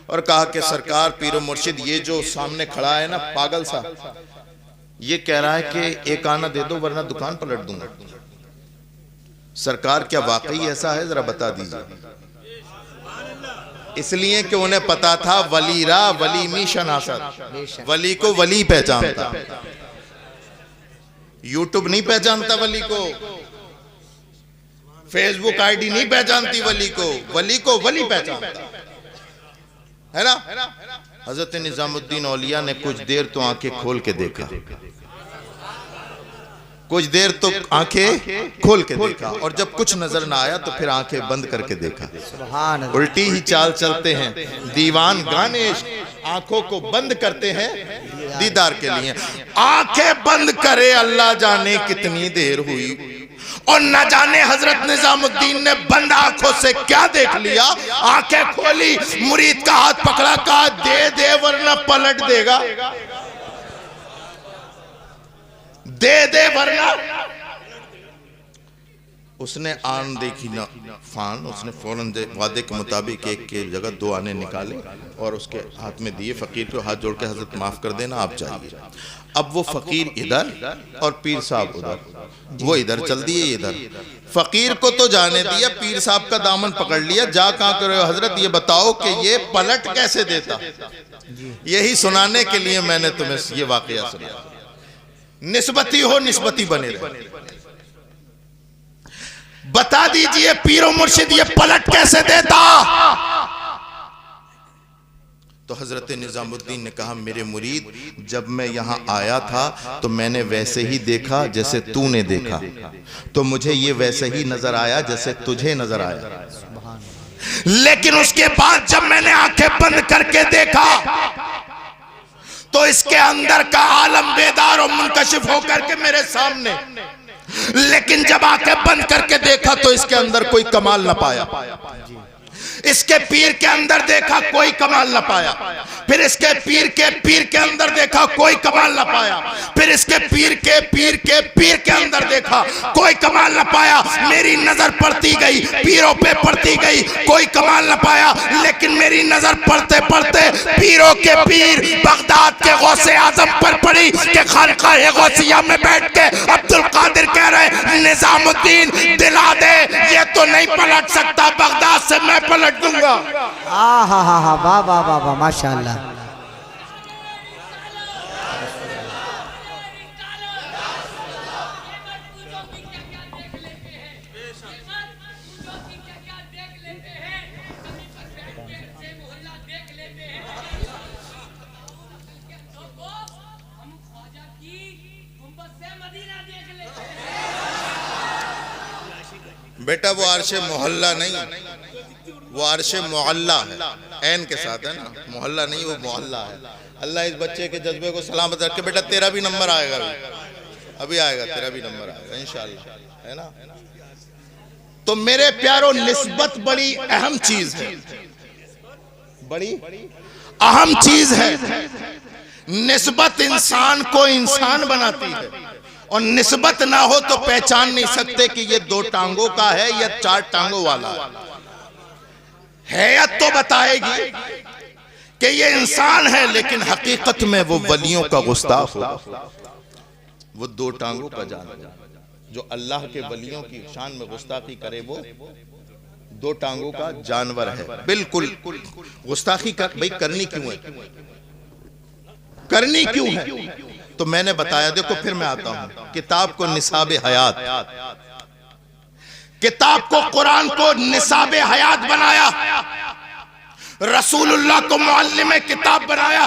Speaker 1: और कहा कि सरकार पीरो मुर्शिद, ये जो सामने खड़ा है ना पागल सा, ये कह रहा है कि एक आना दे दो वरना दुकान पलट दूंगा। सरकार क्या वाकई ऐसा है, जरा बता दीजिए। इसलिए कि उन्हें पता था वलीरा वली मी शनासत, वली को वली पहचानता, यूट्यूब नहीं पहचानता वली को, फेसबुक आईडी नहीं पहचानती वली को वली पहचानता है ना। हजरत निजामुद्दीन औलिया ने कुछ देर तो आंखें खोल के देखा, कुछ देर तो आंखें खोल के देखा, और जब कुछ नजर ना आया तो फिर आंखें बंद करके देखा। उल्टी ही चाल चलते हैं दीवान गानेश, आंखों को बंद करते हैं दीदार के लिए। आंखें बंद करे अल्लाह जाने कितनी देर हुई, और न जाने हजरत निजामुद्दीन ने बंद आंखों से क्या देख लिया। आंखें खोली, मुरीद का हाथ पकड़ा, कहा दे दे वरना पलट देगा, दे दे वरना। उसने आन देखी ना फान, उसने फौरन वादे के मुताबिक एक के जगह 2 आने निकाले और उसके हाथ में दिए। फकीर को हाथ जोड़ के हजरत माफ कर देना, आप चाहिए। अब वो फकीर इधर और पीर साहब उधर, वो इधर चल दिए इधर। फकीर को तो जाने दिया, पीर साहब का दामन पकड़ लिया। जा कहां कर रहे हो हजरत, ये बताओ कि ये पलट कैसे देता। यही सुनाने के लिए मैंने तुम्हें ये वाकया सुनाया। निस्बती हो, निस्बती बने रहे। बता दीजिए पीरो मुर्शिद ये पलट कैसे देता। तो हजरत निजामुद्दीन ने कहा मेरे मुरीद, जब मैं यहां आया था तो मैंने वैसे ही देखा जैसे तूने देखा, तो मुझे ये वैसे ही नजर आया जैसे तुझे नजर आया। लेकिन उसके बाद जब मैंने आंखें बंद करके देखा तो इसके अंदर का आलम बेदार और मुनकशिफ होकर के मेरे सामने, लेकिन जब आंखें बंद करके देखा तो इसके अंदर कोई कमाल न पाया। इसके पीर के अंदर देखा, कोई कमाल न पाया। फिर इसके पीर के अंदर देखा, कोई कमाल न पाया। फिर इसके पीर के अंदर देखा, कोई कमाल न पाया। मेरी नजर पड़ती गई, पीरों पे पड़ती गई, कोई कमाल न पाया। लेकिन मेरी नजर पड़ते पड़ते पीरों के पीर बगदाद के गौसे आजम पर पड़ी कि खानकाह गौसिया में बैठ के अब्दुल कादिर कह रहे निजामुद्दीन दिला दे, ये तो नहीं पलट सकता, बगदाद से मैं पलट दूंगा।
Speaker 2: वाह वाह वाह वाह, माशाअल्लाह।
Speaker 1: बेटा वो अर्श मोहल्ला नहीं, वो अर्श मोहल्ला है, ऐन के साथ है ना, मोहल्ला नहीं, वो मोहल्ला है। अल्लाह इस बच्चे के जज्बे को सलामत रखे। बेटा तेरा भी नंबर आएगा, अभी आएगा, तेरा भी नंबर आएगा इंशाअल्लाह, है ना। तो मेरे प्यारों, निस्बत बड़ी अहम चीज है, बड़ी अहम चीज है। निस्बत इंसान को इंसान बनाती है, और निस्बत ना हो तो पहचान नहीं सकते कि ये 2 टांगों का है या 4 टांगों वाला है। हैयत तो बताएगी कि ये इंसान है, लेकिन हकीकत में वो वलियों का गुस्ताख होगा, वो 2 टांगों का जानवर। जो अल्लाह के वलियों की शान में गुस्ताखी करे वो 2 टांगों का जानवर है। बिल्कुल गुस्ताखी भाई करनी क्यों है, करनी क्यों है? तो मैंने बताया, देखो फिर मैं आता हूं, किताब को निसाब हयात, किताब को, कुरान को निसाब हयात बनाया, रसूलुल्लाह को मुअल्लिम किताब बनाया।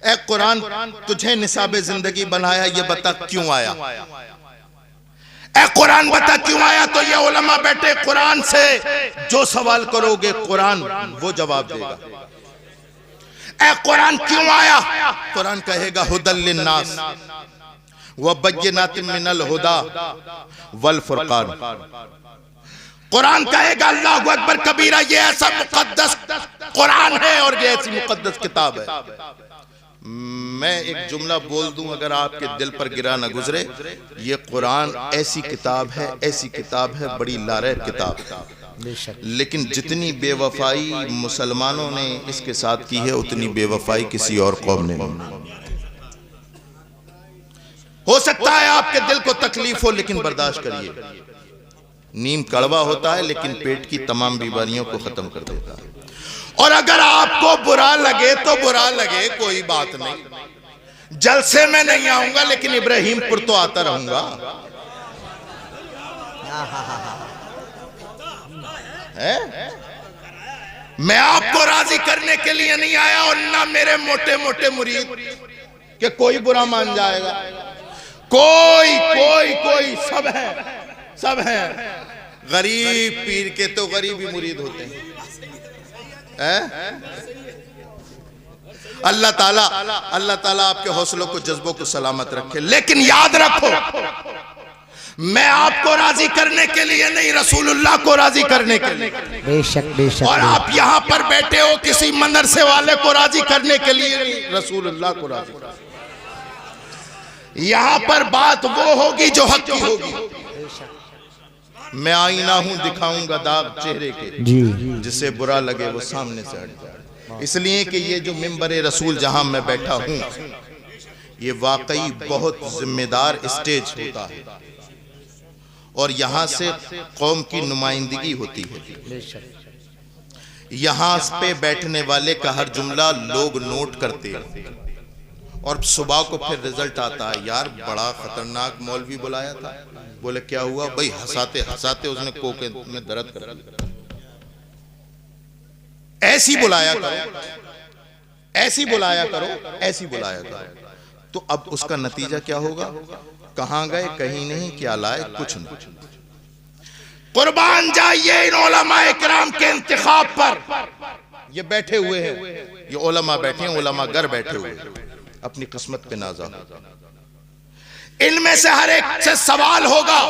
Speaker 1: ए कुरान, तुझे निसाब जिंदगी बनाया, ये बता क्यों आया? ए कुरान बता क्यों आया? तो ये उलमा बैठे, कुरान से जो सवाल करोगे कुरान वो जवाब देगा। ए कुरान क्यों आया? कुरान कहेगा हुदल लिन्नास व बय्यिनातिन मिनल हुदा वल फुरकान। कुरान कहेगा अल्लाहु अकबर कबीरा, ये ऐसा मुकद्दस कुरान है और ये ऐसी मुकद्दस किताब है। मैं एक जुमला बोल दूं, अगर आपके दिल पर गिरा न गुजरे, ये कुरान ऐसी किताब है, ऐसी किताब है, बड़ी लारैब किताब। लेकिन जितनी बेवफाई मुसलमानों ने इसके साथ की है, उतनी बेवफाई किसी और कौम ने नहीं। हो सकता है आपके दिल को तकलीफ हो, लेकिन बर्दाश्त करिए। नीम कड़वा होता है, लेकिन पेट की तमाम बीमारियों को खत्म कर देता है। और अगर आपको बुरा लगे तो बुरा लगे, कोई बात नहीं। जलसे में नहीं आऊंगा, लेकिन इब्राहिमपुर तो आता रहूंगा। है? मैं आपको राजी करने के लिए नहीं आया, और ना मेरे मोटे मोटे मुरीद के कोई बुरा मान जाएगा। कोई कोई कोई सब है, सब है। गरीब पीर के तो गरीब ही मुरीद होते हैं। अल्लाह ताला आपके हौसलों को, जज्बों को सलामत रखे। लेकिन याद रखो, मैं आपको राजी करने के लिए नहीं, रसूलुल्लाह को राजी करने के लिए।
Speaker 2: बेशक बेशक।
Speaker 1: और आप यहाँ पर बैठे हो किसी मदरसे वाले को राजी करने के लिए नहीं, रसूलुल्लाह को राजी। यहाँ पर बात वो होगी जो हक की होगी। मैं आईना हूं, दिखाऊंगा दाग चेहरे के, जिससे बुरा लगे वो सामने से हट जाए। इसलिए कि ये जो मिंबर रसूल जहां मैं बैठा हूं, ये वाकई बहुत जिम्मेदार स्टेज होता है, और यहां से कौम की नुमाइंदगी होती है। यहां पे बैठने वाले का हर जुमला लोग नोट करते हैं, और सुबह को फिर रिजल्ट आता है, यार बड़ा खतरनाक मौलवी बुलाया था। बोले क्या हुआ भाई? हंसाते हंसाते उसने कोके में दर्द कर दिया। ऐसी बुलाया करो, ऐसी बुलाया करो, ऐसी बुलाया करो। तो अब उसका नतीजा क्या होगा? कहां गए कहीं नहीं, क्या लाए कुछ नहीं। कुर्बान जाइए इन उलमाए किराम के इंतखाब पर। ये बैठे हुए हैं, ये उलमा बैठे हैं, उलमा घर बैठे हुए हैं, अपनी किस्मत पे नाज़ा। इनमें से हर एक से सवाल होगा,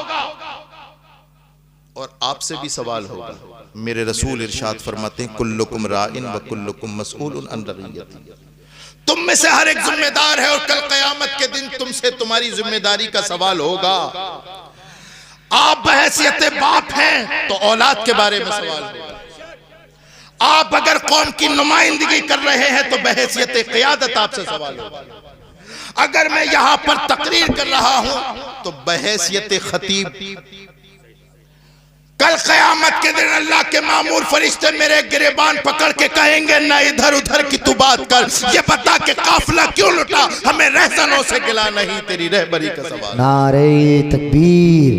Speaker 1: और आपसे भी सवाल होगा। मेरे रसूल इरशाद फरमाते हैं, कुल्लुकुम राइन व कुल्लुकुम मसऊलुन अन रइयतिही। तुम में से हर एक जिम्मेदार है, और कल क़यामत के दिन तुमसे तुम्हारी जिम्मेदारी का सवाल होगा। आप बहैसियत बाप हैं तो औलाद के बारे में सवाल होगा। आप अगर कौम की नुमाइंदगी कर रहे हैं तो बहैसियत क़यादत आपसे सवाल होगा। अगर मैं यहां पर तकरीर कर रहा हूं तो बहैसियत खतीब, कल क़यामत के दिन अल्लाह के मामूर फरिश्ते मेरे गिरेबान पकड़ के कहेंगे, ना इधर उधर की तू बात कर, ये बता के काफिला क्यों लुटा, हमें रहज़नों से गिला नहीं, तेरी रहबरी का सवाल।
Speaker 2: नारे तकबीर,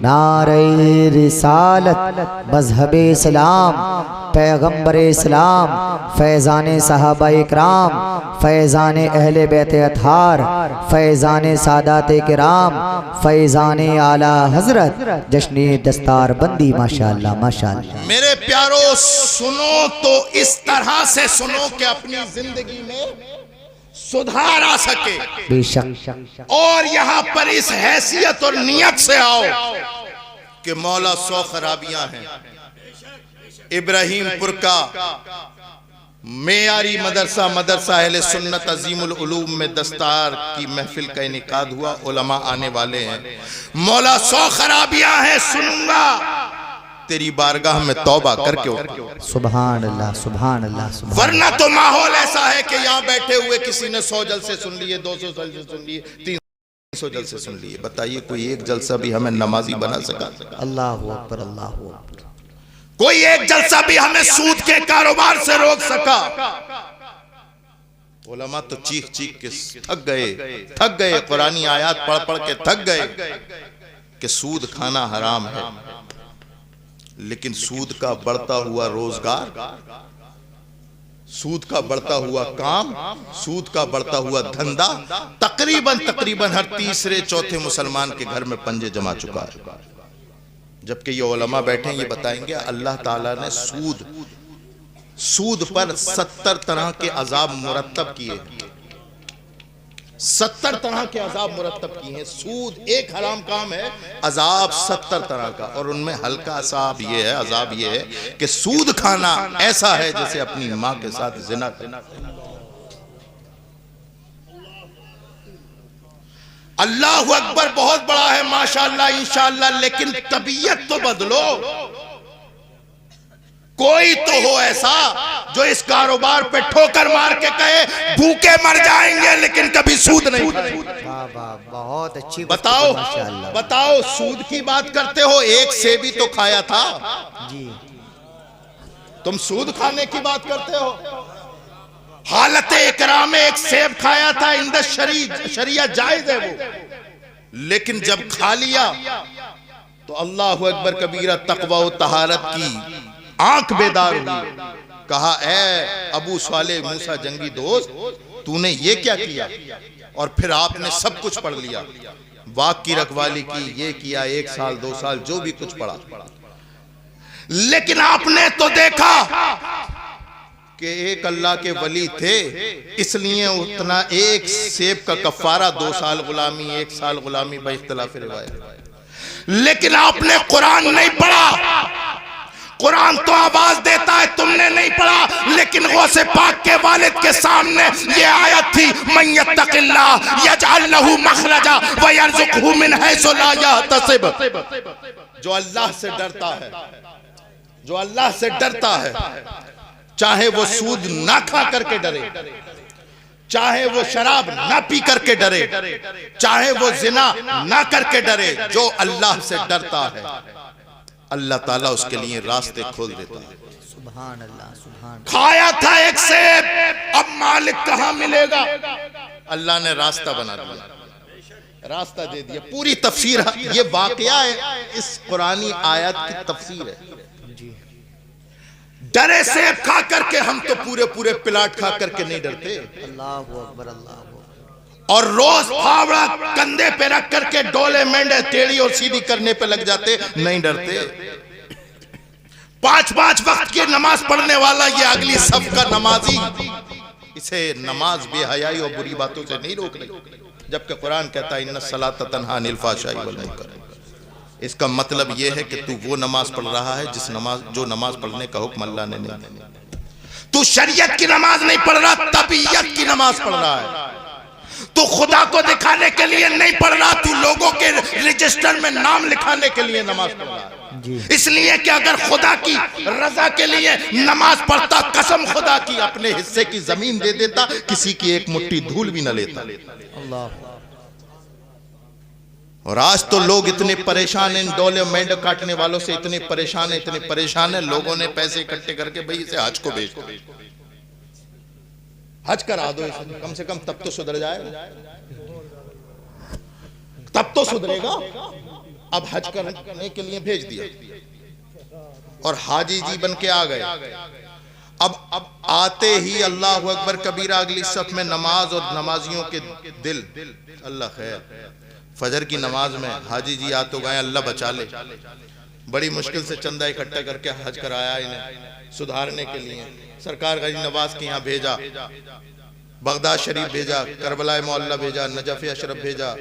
Speaker 2: नारे रिसालत मजहब इस्लाम पैगम्बर इस्लाम फैज़ान सहाबा इकराम फैज़ान अहले बैत अतहार फैज़ान सादात किराम फैज़ान आला हजरत जश्न दस्तार बंदी माशाअल्लाह माशाअल्लाह।
Speaker 1: मेरे प्यारो सुनो तो इस तरह से सुनो कि अपनी जिंदगी में सुधार आ सके
Speaker 2: बेशक।
Speaker 1: और यहाँ पर इस हैसियत और नियत से आओ कि मौला 100 खराबियां हैं। इब्राहिमपुर का मेयारी मदरसा मदरसा अहले सुन्नत अजीमुल उलूम में दस्तार की महफिल का इनेकाद हुआ, उलमा आने वाले हैं। मौला 100 खराबियां हैं, सुनूंगा, तेरी बारगाह में तौबा करके उठूंगा।
Speaker 2: सुभान अल्लाह सुभान अल्लाह सुभान।
Speaker 1: वरना तो माहौल ऐसा है कि यहाँ बैठे हुए किसी ने 100 जलसे सुन लिए, 200 जलसे सुन लिए, 300 जलसे सुन लिए। बताइए कोई एक जलसा भी हमें नमाजी बना सका?
Speaker 2: अल्लाहु अकबर अल्लाहु अकबर।
Speaker 1: कोई एक जलसा भी हमें सूद के कारोबार से रोक सका? उलमा तो चीख चीख के थक गए, कुरानी आयत पढ़ पढ़ के थक गए कि सूद खाना हराम है। लेकिन सूद का बढ़ता हुआ रोजगार, सूद का बढ़ता हुआ काम, सूद का बढ़ता हुआ धंधा तकरीबन हर तीसरे चौथे मुसलमान के घर में पंजे जमा चुका है। जबकि ये उलमा बैठे ये बताएंगे अल्लाह ताला ने सूद पर 70 तरह के अजाब मुरत्तब किए, 70 तरह के अजाब मुरत्तब किए हैं। सूद एक हराम काम है, अजाब 70 तरह का। और उनमें हल्का अजाब ये है, अजाब ये है कि सूद खाना ऐसा है जैसे अपनी मां के साथ जिना करना। अल्लाह अकबर बहुत बड़ा है माशाअल्लाह इंशाअल्लाह, लेकिन तबीयत तो बदलो। कोई तो हो ऐसा जो इस कारोबार पे ठोकर मार के कहे भूखे मर जाएंगे लेकिन कभी सूद नहीं खाएंगे।
Speaker 2: बहुत अच्छी
Speaker 1: बताओ बताओ, सूद की बात करते हो, एक सेब ही तो खाया था
Speaker 2: जी,
Speaker 1: तुम सूद खाने की बात करते हो। हालत इकराम में एक सेब खाया था, इंद शरिया जायज है वो, लेकिन जब खा लिया तो अल्लाह अकबर कबीरा तकवा व तहारत की आंख बेदार हुई। कहा ए अबू साले मूसा जंगी दोस्त, तूने ये क्या किया? और फिर आपने सब कुछ पढ़ लिया, वाक की रखवाली की, ये किया, 1 साल 2 साल जो भी कुछ पढ़ा, लेकिन आपने तो देखा कि एक अल्लाह के वली थे, इसलिए उतना एक सेब का कफारा 2 साल गुलामी, 1 साल गुलामी बइख्तिलाफ रिवायत। लेकिन आपने कुरान नहीं पढ़ा। कुरान तो आवाज देता है, तुमने नहीं पढ़ा। लेकिन गौसे पाक के वालिद के सामने ये आयत थी, मन यत्तकिल्लाह यजअल लहू मखरजा व यरज़ुकहू मिन हैसु ला यहतसिब। जो अल्लाह से डरता है, जो अल्लाह से डरता है, चाहे वो सूद ना खा करके डरे, चाहे वो शराब ना पी करके डरे, चाहे वो जिना ना करके डरे, जो अल्लाह से डरता है अल्लाह ताला उसके लिए रास्ते खोल देता है।
Speaker 2: सुभान अल्लाह सुभान।
Speaker 1: खाया था एक सेब, अब मालिक कहां मिलेगा? अल्लाह ने रास्ता बना दिया, रास्ता दे दिया। पूरी तफसीर ये वाकया है, इस कुरानी आयत की तफसीर है। डरे सेब खा करके हम तो पूरे पूरे प्लाट खा करके नहीं डरते।
Speaker 2: अल्लाहु अकबर अल्लाहु।
Speaker 1: और रोज फावड़ा कंधे पे रख करके डोले मेंढे टेढ़ी और सीधी करने पे लग जाते, नहीं डरते। 5-5 वक्त की नमाज पढ़ने वाला ये अगली सफ का नमाजी, इसे नमाज बेहयाई और बुरी बातों से नहीं रोक रही, जबकि कुरान कहता है इन्ना सलात तन्हा अनिल फ़ाहशाई वल मुनकर। इसका मतलब यह है कि तू वो नमाज पढ़ रहा है जो नमाज पढ़ने का हुक्म अल्लाह ने नहीं दिया। तू शरीयत की नमाज नहीं पढ़ रहा, तबीयत की नमाज पढ़ रहा है। तू खुदा को दिखाने के लिए नहीं पढ़ रहा, तू लोगों के रजिस्टर में नाम लिखाने के लिए नमाज पढ़ रहा है। इसलिए कि अगर खुदा की रजा के लिए नमाज पढ़ता, कसम खुदा की अपने हिस्से की जमीन दे देता, किसी की एक मुट्ठी धूल भी न लेता।
Speaker 2: अल्लाह।
Speaker 1: और आज तो लोग इतने परेशान हैं, डोले मेंढे काटने वालों से इतने परेशान है, लोगों ने पैसे इकट्ठे करके भाई इसे हज को भेज दो, हज करा दो इसे, कम से कम तब तो सुधर जाएगा, तब तो सुधरेगा। अब हज करने के लिए भेज दिया और हाजी जी बन के आ गए। अब आते ही अल्लाह अकबर कबीरा, अगली सफ में नमाज और नमाजियों के दिल, अल्लाह खैर, फजर की नमाज में हाजी जी आ तो गए, अल्लाह बचा ले। बड़ी मुश्किल से चंदा इकट्ठा करके हज कराया इन्हें सुधारने के लिए। सरकार गजी नवाज के यहाँ भेजा, बगदाद शरीफ भेजा, करबला मोहल्ला भेजा, नजफ अशरफ भेजा,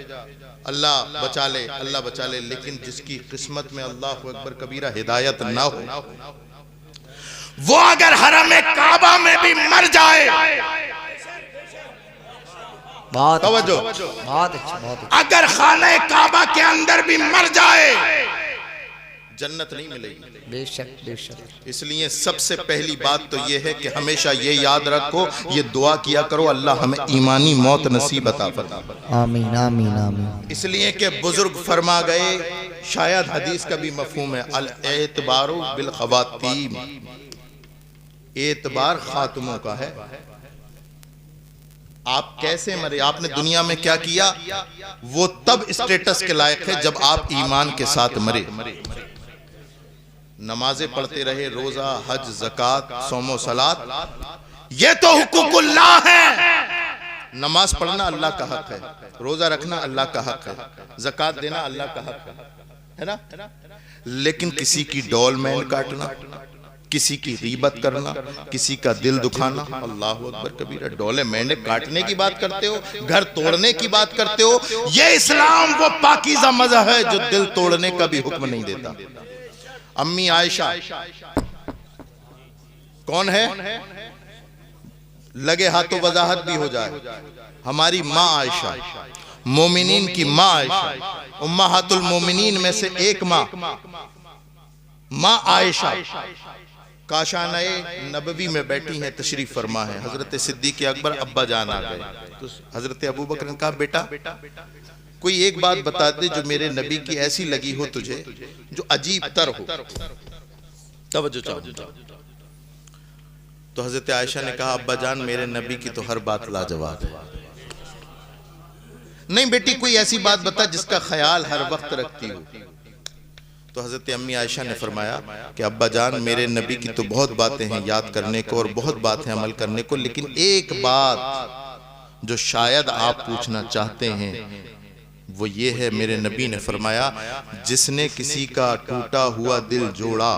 Speaker 1: अल्लाह बचा ले, अल्लाह बचा ले। लेकिन जिसकी किस्मत में अल्लाह अकबर कबीरा हिदायत ना हो, वो अगर हरम काबा में भी मर जाए,
Speaker 2: बहुत
Speaker 1: तवज्जो,
Speaker 2: बहुत अच्छा,
Speaker 1: अगर खाने काबा के अंदर भी मर जाए, जन्नत नहीं मिलेगी।
Speaker 2: बेशक बेशक।
Speaker 1: इसलिए सबसे पहली बात तो ये है कि हमेशा ये याद रखो, ये दुआ किया करो, अल्लाह हमें ईमानी मौत नसीब अता फरमा।
Speaker 2: आमीन आमीन आमीन।
Speaker 1: इसलिए कि बुजुर्ग फरमा गए, शायद हदीस का भी मफहूम है, अल एतबारु बिल खवातीम, एतबार खातमों का है। आप कैसे मरे, आपने दुनिया में क्या किया, वो तब स्टेटस के लायक है जब आप ईमान के साथ मरे। नमाजें पढ़ते रहे, रोजा, हज, ज़कात, सोमो सलात, ये तो हुकूकुल्लाह है। नमाज पढ़ना अल्लाह का हक है, रोजा रखना अल्लाह का हक है, ज़कात देना अल्लाह का हक है ना। लेकिन किसी की डोल मैन काटना, किसी की गीबत करना, किसी का दिल दुखाना, अल्लाह अकबर कबीरा। डोले मैंने काटने की बात करते हो, घर तोड़ने की बात करते हो। ये इस्लाम वो पाकीज़ा मज़हब है जो दिल तोड़ने का भी हुक्म नहीं देता। अम्मी आयशा कौन है, लगे हाथों वजाहत भी हो जाए, हमारी माँ आयशा, मोमिनीन की माँ आयशा, उम्महातुल मोमिनीन में से एक माँ आयशा काशानाए नबवी में बैठी हैं, तशरीफ फरमा है। हजरत सिद्दीक़ अकबर अब्बा जान आ गए तो हजरत अबू बकर ने कहा, बेटा कोई एक बात बता दे जो मेरे नबी की ऐसी लगी हो तुझे, जो अजीब तर हो। तवज्जो चाहो। तो हजरत आयशा ने कहा, अब्बा जान मेरे नबी की तो हर बात लाजवाब है। नहीं बेटी, कोई ऐसी बात बता जिसका ख्याल हर वक्त रखती हो। तो हजरत अम्मी आयशा ने फरमाया कि अब्बा जान मेरे नबी की तो बहुत बातें हैं याद करने को और बहुत बातें अमल करने को, लेकिन एक बात जो शायद आप पूछना चाहते हैं वो ये है, मेरे नबी ने फरमाया, जिसने किसी का टूटा हुआ दिल जोड़ा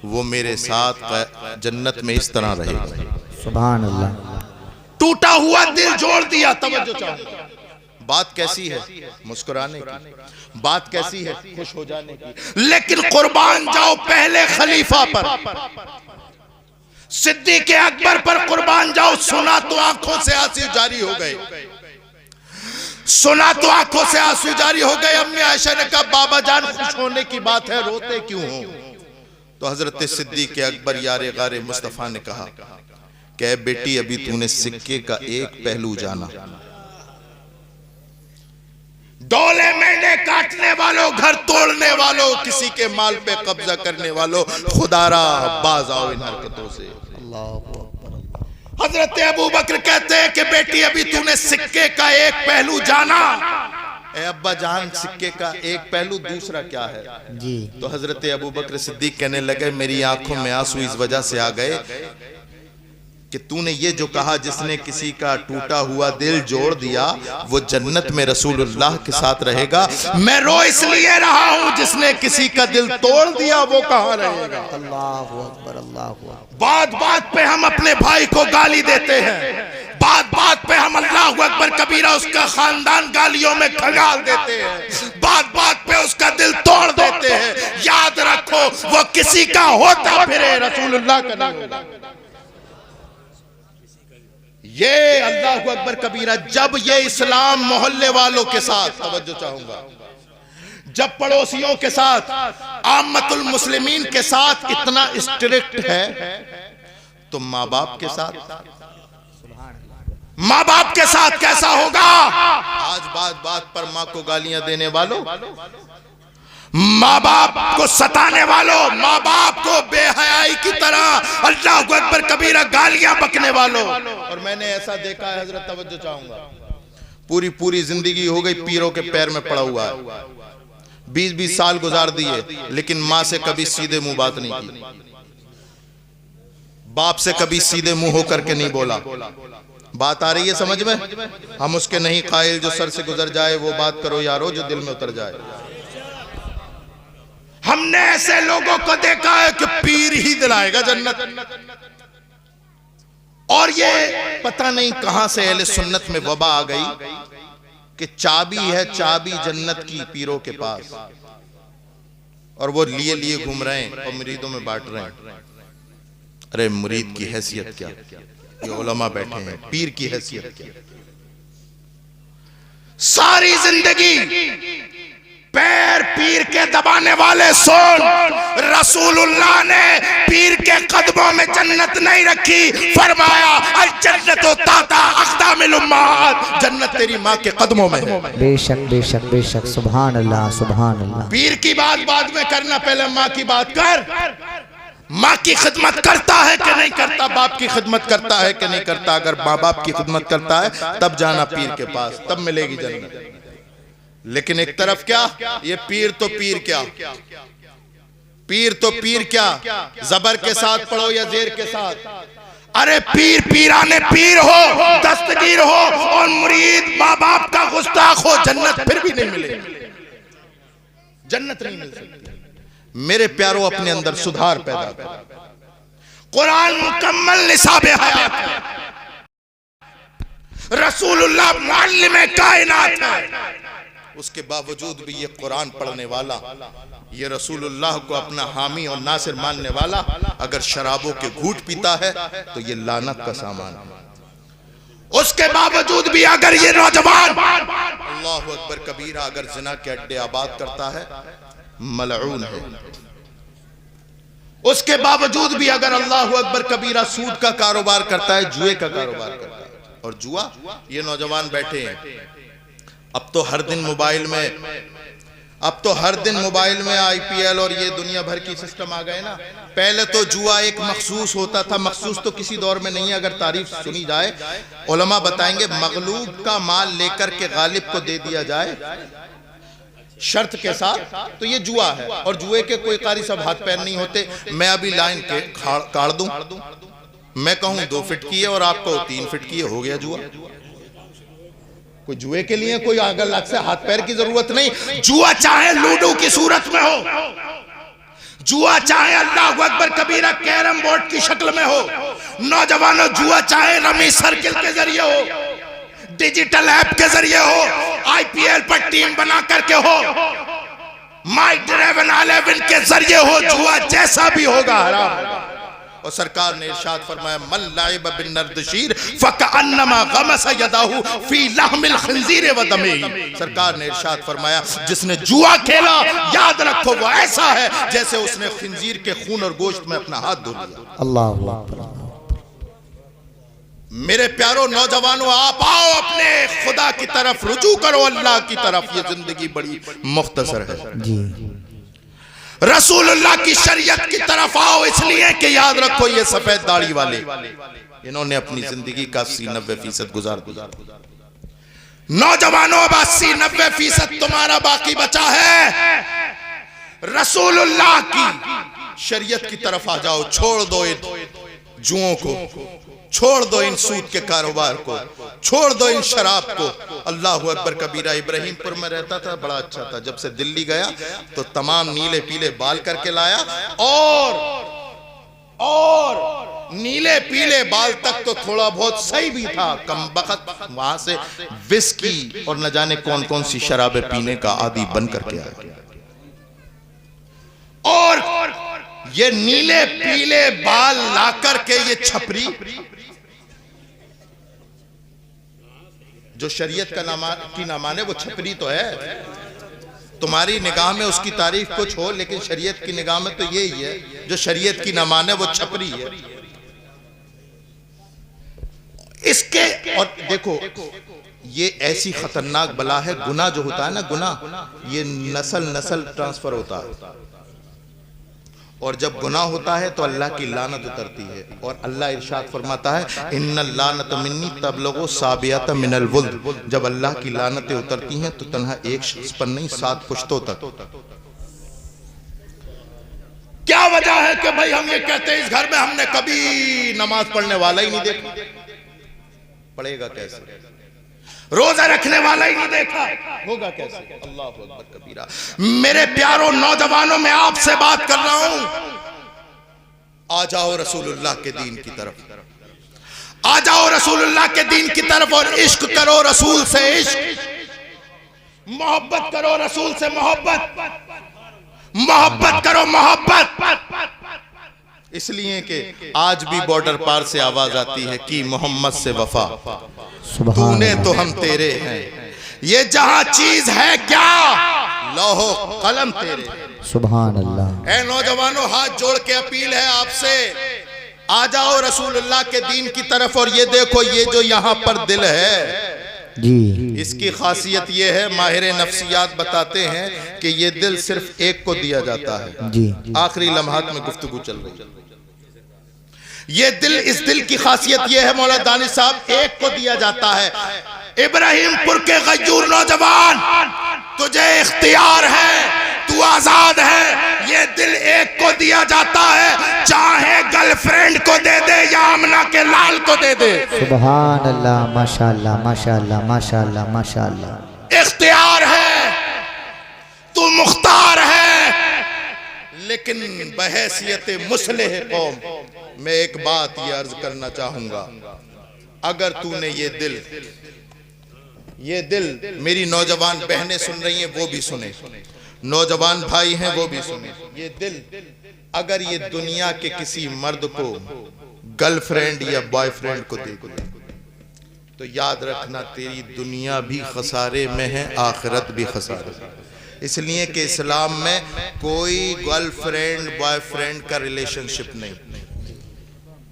Speaker 1: वो मेरे साथ जन्नत में इस तरह रहेगा।
Speaker 2: सुभान अल्लाह।
Speaker 1: टूटा हुआ दिल जोड़ दिया। तवज्जो चाहूंगा, बात कैसी है, मुस्कुराने की, बात कैसी है, खुश हो जाने की। लेकिन कुर्बान जाओ पहले खलीफा पर, सिद्दीक़ अकबर पर कुर्बान जाओ। सुना तो आंखों से आंसू जारी हो गए, सुना तो आंखों से आंसू जारी हो गए। अम्मी आयशा ने कहा, बाबा जान खुश होने की बात है, रोते क्यों हो। तो हजरत सिद्दीक़ अकबर यारे गारे मुस्तफा ने कहा कि बेटी अभी तूने सिक्के का एक पहलू जाना। डोले मेंढे काटने वालों, घर तोड़ने वालों, किसी के माल पे कब्जा करने वालों, खुदारा बाज आओ इन हरकतों से। हजरत अबू बकर कहते हैं कि बेटी अभी तूने सिक्के का एक पहलू जाना। ए अब्बा जान, सिक्के का एक पहलू, दूसरा क्या है
Speaker 2: जी।
Speaker 1: तो हजरत अबू बकर सिद्दीक कहने लगे, मेरी आंखों में आंसू इस वजह से आ गए कि तूने ये जो कहा, जिसने किसी का टूटा हुआ दिल जोड़ दिया वो जन्नत में रसूलुल्लाह के साथ रहेगा। मैं रो इसलिए रहा हूं, जिसने किसी का दिल तोड़ दिया वो कहां रहेगा।
Speaker 2: अल्लाहु अकबर, अल्लाहु अकबर।
Speaker 1: बात बात पे हम अपने भाई को गाली देते हैं, बात बात पे हम अल्लाहु अकबर कबीरा उसका खानदान गालियों में खंगाल देते हैं, बात बात पे उसका दिल तोड़ देते हैं। याद रखो वो किसी का होता फिरे, रसूलुल्लाह का नहीं होगा। ये अल्लाहु अकबर कबीरा। जब ये इस्लाम मोहल्ले वालों के साथ, तवज्जो चाहूंगा, जब पड़ोसियों के साथ, आम्मतुल मुस्लिमीन के साथ इतना स्ट्रिक्ट है, तो माँ बाप के साथ, माँ बाप के साथ कैसा होगा। आज बात बात पर माँ को गालियां देने वालों, माँ बाप को सताने वालों, माँ बाप को बेहयाई की तरह अल्लाह अकबर कबीरा गालियां बकने वालों। और मैंने ऐसा देखा है हजरत, तवज्जो चाहूंगा, पूरी पूरी जिंदगी हो गई पीरों के पैर में पड़ा हुआ है, 20-20 साल गुजार दिए, लेकिन माँ से कभी सीधे मुंह बात नहीं की, बाप से कभी सीधे मुंह होकर के नहीं बोला। बात आ रही है समझ में? हम उसके नहीं कायल जो सर से गुजर जाए, वो बात करो यारो जो दिल में उतर जाए। हमने ऐसे लोगों को देखा है कि पीर ही दिलाएगा जन्नत, और ये पता नहीं कहां से अहले सुन्नत में वबा आ गई कि चाबी है, चाबी जन्नत की पीरों के पास, और वो लिए लिए घूम रहे हैं और मुरीदों में बांट रहे हैं। अरे मुरीद की हैसियत क्या, ये उलमा बैठे हैं, पीर की हैसियत क्या। सारी जिंदगी पैर पीर के दबाने वाले सोन, रसूलुल्लाह ने पीर के कदमों में जन्नत नहीं रखी, फरमाया अल जन्नतु ताता अक़दामिल उम्महात, जन्नत तेरी माँ के कदमों में है।
Speaker 2: बेशक बेशक बेशक, सुभान अल्लाह सुभान अल्लाह।
Speaker 1: पीर की बात बाद में करना, पहले माँ की बात कर। माँ की खिदमत करता है कि नहीं करता, बाप की खिदमत करता है कि नहीं करता। अगर माँ बाप की खिदमत करता है तब जाना पीर के पास, तब मिलेगी जन्नत। लेकिन एक तरफ क्या, ये पीर तो पीर क्या, पीर तो पीर क्या, जबर के साथ पढ़ो या जेर के साथ। अरे पीर पीराने पीर हो, दस्तगीर हो, और मुरीद माँ बाप का गुस्ताख हो, जन्नत फिर भी नहीं मिलेगी, जन्नत नहीं मिल सकती। मेरे प्यारों, अपने अंदर सुधार पैदा करो। कुरान मुकम्मल निसाबे हयात है, रसूलुल्लाह मुअल्लिमे कायनात है, उसके बावजूद भी ये कुरान पढ़ने वाला, ये रसूलुल्लाह को अपना हामी और नासिर मानने वाला, अगर शराबों के घूंट पीता है तो ये लानत का सामान है। उसके बावजूद भी अगर ये नौजवान अल्लाहु अकबर कबीरा अगर जिना के अड्डे आबाद करता है, मलऊन है। उसके बावजूद भी अगर अल्लाहु अकबर कबीरा सूद का कारोबार करता है, जुए का कारोबार करता है, और जुआ, ये नौजवान बैठे हैं। अब तो हर दिन मोबाइल में IPL और ये दुनिया भर की सिस्टम आ गए ना। पहले तो जुआ एक मखसूस होता था, मखसूस तो किसी दौर में नहीं है। अगर तारीफ सुनी जाए, उलमा बताएंगे मगलूब का माल लेकर के गालिब को दे दिया जाए शर्त के साथ, तो ये जुआ है। और जुए के कोई कारी सब हाथ पैर नहीं होते। मैं अभी लाइन के काट दूं, मैं कहूं 2 फीट की है और आपको 3 फीट की है, हो गया जुआ। कोई जुए के लिए कोई आग अलग से हाथ पैर की जरूरत नहीं। जुआ चाहे लूडो की सूरत में हो, जुआ चाहे अल्लाहु अकबर कबीरा कैरम बोर्ड की शक्ल में हो, नौजवानों जुआ चाहे रमी सर्किल के जरिए हो, डिजिटल ऐप के जरिए हो, IPL पर टीम बना करके हो, माई ड्राइवन 11 के जरिए हो, जुआ जैसा भी होगा हराम होगा। और सरकार ने इरशाद फरमाया मन लाइब बिन नर्दशीर फकअन्नमा गमस यदाहु फी लहमिल खंजीर व दमी। सरकार ने इरशाद फरमाया जिसने जुआ खेला, याद रखो वो ऐसा है जैसे उसने खंजीर के खून और गोश्त में अपना हाथ धो लिया।
Speaker 2: अल्लाह अकबर।
Speaker 1: मेरे प्यारो नौजवानों, आप आओ अपने खुदा की तरफ, रुजू करो अल्लाह की तरफ। ये जिंदगी बड़ी मुख्तसर है
Speaker 2: जी।
Speaker 1: रसूलुल्लाह की शरीयत की तरफ आओ, इसलिए कि याद रखो ये सफेद दाढ़ी वाले, इन्होंने अपनी जिंदगी का 80-90% गुजार दिया। नौजवानों, अब 80-90% तुम्हारा बाकी बचा है। रसूलुल्लाह की शरीयत की तरफ आ जाओ, छोड़ दो इन जुओं को, छोड़ दो इन सूद के कारोबार को, छोड़ दो इन शराब को। अल्लाहु अकबर कबीरा। इब्राहिमपुर में रहता था, बड़ा अच्छा था। जब से दिल्ली गया तो तमाम नीले पीले बाल करके लाया, और नीले पीले बाल तक तो थोड़ा बहुत सही भी था, कमबख्त वहां से विस्की और न जाने कौन कौन सी शराबें पीने का आदी बन करके आया। और ये नीले पीले बाल ला करके ये छपरी, जो शरीयत का ना माने वो छपरी तो है। तुम्हारी निगाह में उसकी तारीफ कुछ हो, लेकिन शरीयत की निगाह में तो यही है, जो शरीयत की ना माने वो छपरी है। इसके और देखो, ये ऐसी खतरनाक बला है। गुनाह जो होता है ना, गुनाह ये नस्ल ट्रांसफर होता है। और जब गुनाह होता है तो अल्लाह की लानत उतरती है। और अल्लाह इरशाद फरमाता है इन्नल लानत मिन्नी तबलगु साबियत मिनल वुल्द। जब अल्लाह की लानतें उतरती हैं तो तन्हा एक शख्स पर नहीं, 7 पुश्तों तक। क्या वजह है कि भाई हम ये कहते हैं इस घर में हमने कभी नमाज पढ़ने वाला ही नहीं देखा। पढ़ेगा कैसे? रोजा रखने वाला ही नहीं देखा, होगा कैसे? अल्लाह अकबर कबीरा। मेरे प्यारों नौजवानों, में आपसे बात कर रहा हूं, आ जाओ रसूलुल्लाह के दीन की तरफ, आ जाओ रसूलुल्लाह के दीन की तरफ और इश्क करो रसूल से इश्क, मोहब्बत करो रसूल से मोहब्बत, मोहब्बत करो मोहब्बत। इसलिए कि आज भी बॉर्डर पार से आवाज आती है कि मोहम्मद से वफा, तूने तो हम तेरे हैं, ये जहां चीज है क्या लौहो कलम तेरे। सुभान अल्लाह। ए नौजवानों, हाथ जोड़ के अपील है आपसे, आ जाओ रसूलुल्लाह के दीन की तरफ। और ये देखो, ये जो यहाँ पर दिल है जी, इसकी खासियत ये है, माहिर नफ्सियात बताते हैं कि ये दिल सिर्फ एक को दिया जाता है जी। आखिरी लम्हात में गुफ्तगू चल रही है। ये दिल, इस दिल की खासियत ये है मौला दानिश साहब, एक को दिया जाता है। इब्राहिमपुर के गयूर नौजवान, तुझे इख्तियार है, तू आजाद है। ये दिल एक को दिया जाता है, चाहे गर्लफ्रेंड को दे दे या आमना के लाल को दे दे।
Speaker 2: सुभान अल्लाह, माशाअल्लाह माशाअल्लाह माशाअल्लाह माशाअल्लाह।
Speaker 1: इख्तियार है, तू मुख्तार है, लेकिन बहैसियत मुस्लिह कौम मैं एक बात ये अर्ज करना चाहूंगा, अगर तूने ये दिल, मेरी नौजवान बहनें सुन रही हैं वो भी सुने, नौजवान भाई हैं वो भी सुने, ये दिल अगर ये दुनिया के किसी मर्द को गर्लफ्रेंड या बॉयफ्रेंड को दे तो याद रखना तेरी दुनिया भी खसारे में है, आखिरत भी खसारे में। इसलिए कि इस्लाम में कोई गर्लफ्रेंड बॉयफ्रेंड का रिलेशनशिप नहीं,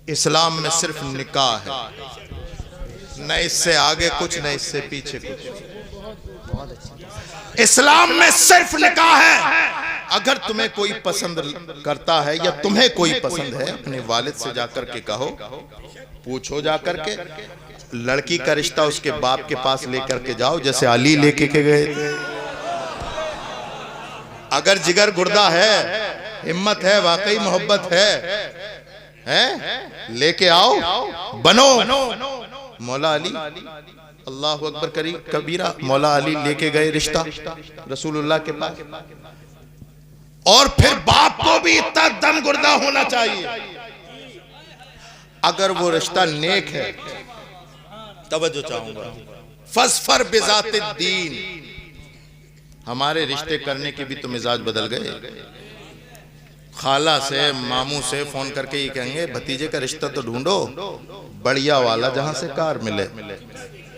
Speaker 1: इस्लाम में सिर्फ निकाह है, न इससे आगे कुछ न इससे पीछे कुछ। इस्लाम में सिर्फ निकाह है। अगर तुम्हें कोई पसंद करता है या तुम्हें कोई पसंद है, अपने वालिद से जाकर के कहो, पूछो जाकर के, लड़की का रिश्ता उसके बाप के पास लेकर के जाओ, जैसे अली लेके के गए थे। अगर जिगर गुर्दा है, हिम्मत है, वाकई मोहब्बत है, लेके आओ, बनो मौला अली। अल्लाह अकबर करी कबीरा। मौला अली लेके गए रिश्ता रसूलुल्लाह के पास, और फिर बाप को भी इतना दम गुर्दा होना चाहिए। अगर वो रिश्ता नेक है, तवज्जो चाहूंगा, फस्फर बिजातिद दीन। हमारे रिश्ते करने के भी तो मिजाज बदल गए। खाला से, मामू से फोन करके ये कहेंगे भतीजे का रिश्ता तो ढूंढो, बढ़िया वाला, जहां से कार मिले,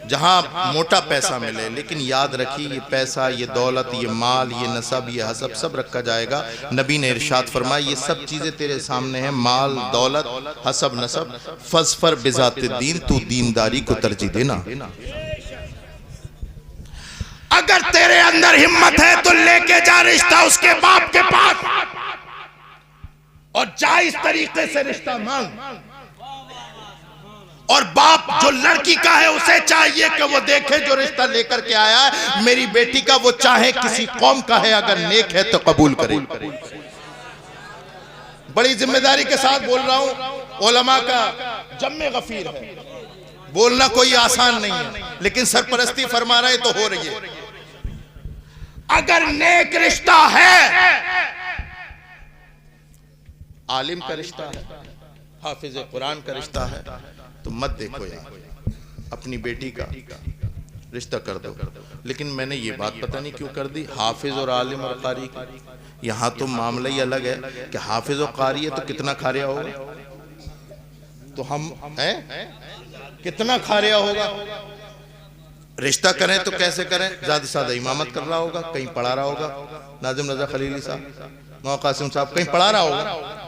Speaker 1: जहां मोटा पैसा मिले। लेकिन याद रखिए, ये पैसा, ये दौलत, ये माल, ये नसब, ये हसब सब रखा जाएगा। नबी ने इरशाद फरमाया, ये सब चीजें तेरे सामने हैं, माल, दौलत, हसब, नसब, फस्फर बिजातिद दीन, तू दीनदारी को तरजीह देना। अगर तेरे अंदर हिम्मत है तो लेके जा रिश्ता उसके बाप के पास, और जायज तरीके से रिश्ता मांग। और बाप जो लड़की का है उसे चाहिए कि वो देखे जो रिश्ता लेकर के आया है, मेरी बेटी का, वो चाहे किसी कौम का है, अगर नेक है तो कबूल करे। बड़ी जिम्मेदारी के साथ बोल रहा हूं, उलमा का जम्मे गफीर है, बोलना कोई आसान नहीं है, लेकिन सरपरस्ती फरमा रहे तो हो रही है। अगर नेक रिश्ता है, आलिम का रिश्ता है, हाफिज कुरान का रिश्ता है, तो मत देखो यार, अपनी बेटी का रिश्ता कर दो। लेकिन मैंने ये बात पता नहीं क्यों कर दी, हाफिज और आलिम और कारी की। यहाँ तो मामला ही अलग है कि हाफिज और कारी है तो कितना खारिया होगा, तो हम हैं कितना खारिया होगा। रिश्ता करें तो कैसे करें, ज्यादा सादा इमामत कर रहा होगा, कहीं पढ़ा रहा होगा, नाजिम रजा खलीली साहब, मौकासिम साहब कहीं पढ़ा रहा होगा।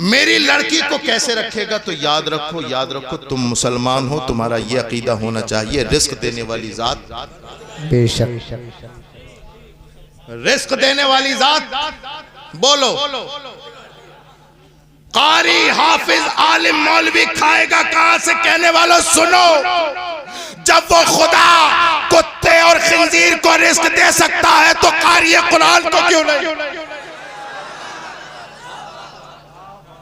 Speaker 1: मेरी लड़की को कैसे रखेगा, तो याद रखो तुम मुसलमान हो, तुम्हारा ये अकीदा होना चाहिए, रिस्क देने वाली जात, बेशक रिस्क देने वाली जात, बोलो कारी हाफिज आलिम मौलवी खाएगा कहां से? कहने वालों सुनो, जब वो खुदा कुत्ते और खिंजीर को रिस्क दे सकता है तो कारी कुरान को क्यों नहीं?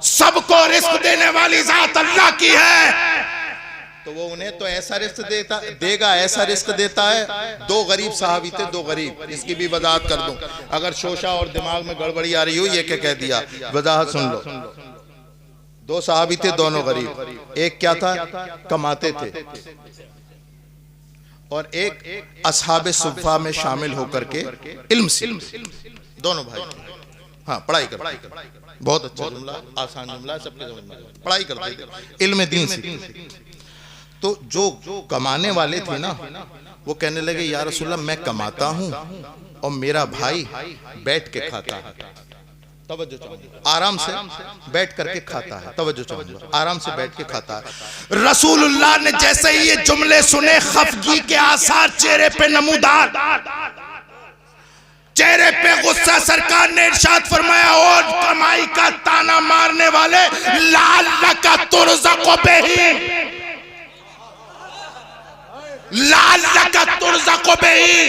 Speaker 1: सबको रिस्क देने वाली जात अल्लाह की है, तो वो उन्हें तो ऐसा रिस्क देगा, ऐसा रिस्क देता है। दो गरीब सहाबी थे, दो गरीब, इसकी भी वजाहत कर दूं अगर शोशा और दिमाग में गड़बड़ी आ रही हो। ये क्या कह दिया, वजाहत सुन लो। दो सहाबी थे, दोनों गरीब। एक क्या था, कमाते थे, और एक असहाबे सुफ़ा में शामिल होकर के इल्म सीख, दोनों भाई। हाँ, पढ़ाई कर, बहुत अच्छा जुमला, आसान जुमला, सबके समझ में, पढ़ाई करते थे, इल्म दीन सीख। तो जो कमाने वाले थे ना, वो कहने लगे या रसूलल्लाह मैं कमाता हूं और मेरा भाई बैठ के खाता है, तवज्जो चाहूंगा, आराम से बैठ करके खाता है, तवज्जो चाहूंगा, आराम से बैठ के खाता है। रसूलुल्लाह ने जैसे ही ये जुमले सुने, खफगी के आसार चेहरे पे नमूदार, चेहरे पे गुस्सा। सरकार ने इरशाद फरमाया, और कमाई का ताना मारने वाले, लाल्लका तुरज़क़ु बिही, लाल्लका तुरज़क़ु बिही,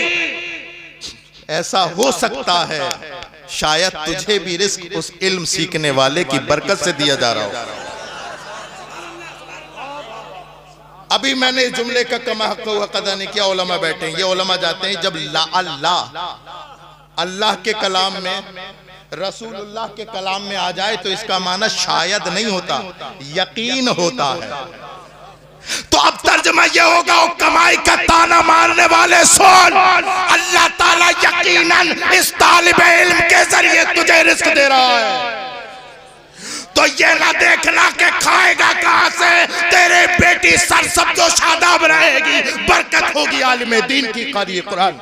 Speaker 1: ऐसा हो सकता है शायद तुझे भी रिस्क उस इल्म सीखने वाले की बरकत से दिया जा रहा हो। अभी मैंने इस जुमले का कमा हक़ हुक अदा नहीं किया, उलमा बैठे हैं, ये उलमा जाते हैं जब अल्लाह के कलाम में, रसूलुल्लाह के कलाम में आ जाए तो इसका माना शायद नहीं होता, यकीन होता है। तो अब तर्जुमा ये होगा, वो कमाई का ताना मारने वाले सुन, अल्लाह ताला यकीनन इस तालिबे इल्म के जरिए तुझे रिस्क दे रहा है। तो ये ना देखना कि खाएगा कहां से, तेरे बेटी सरसब्ज़ो शादाब रहेगी, बरकत होगी आलिम दीन की, कारी कुरान।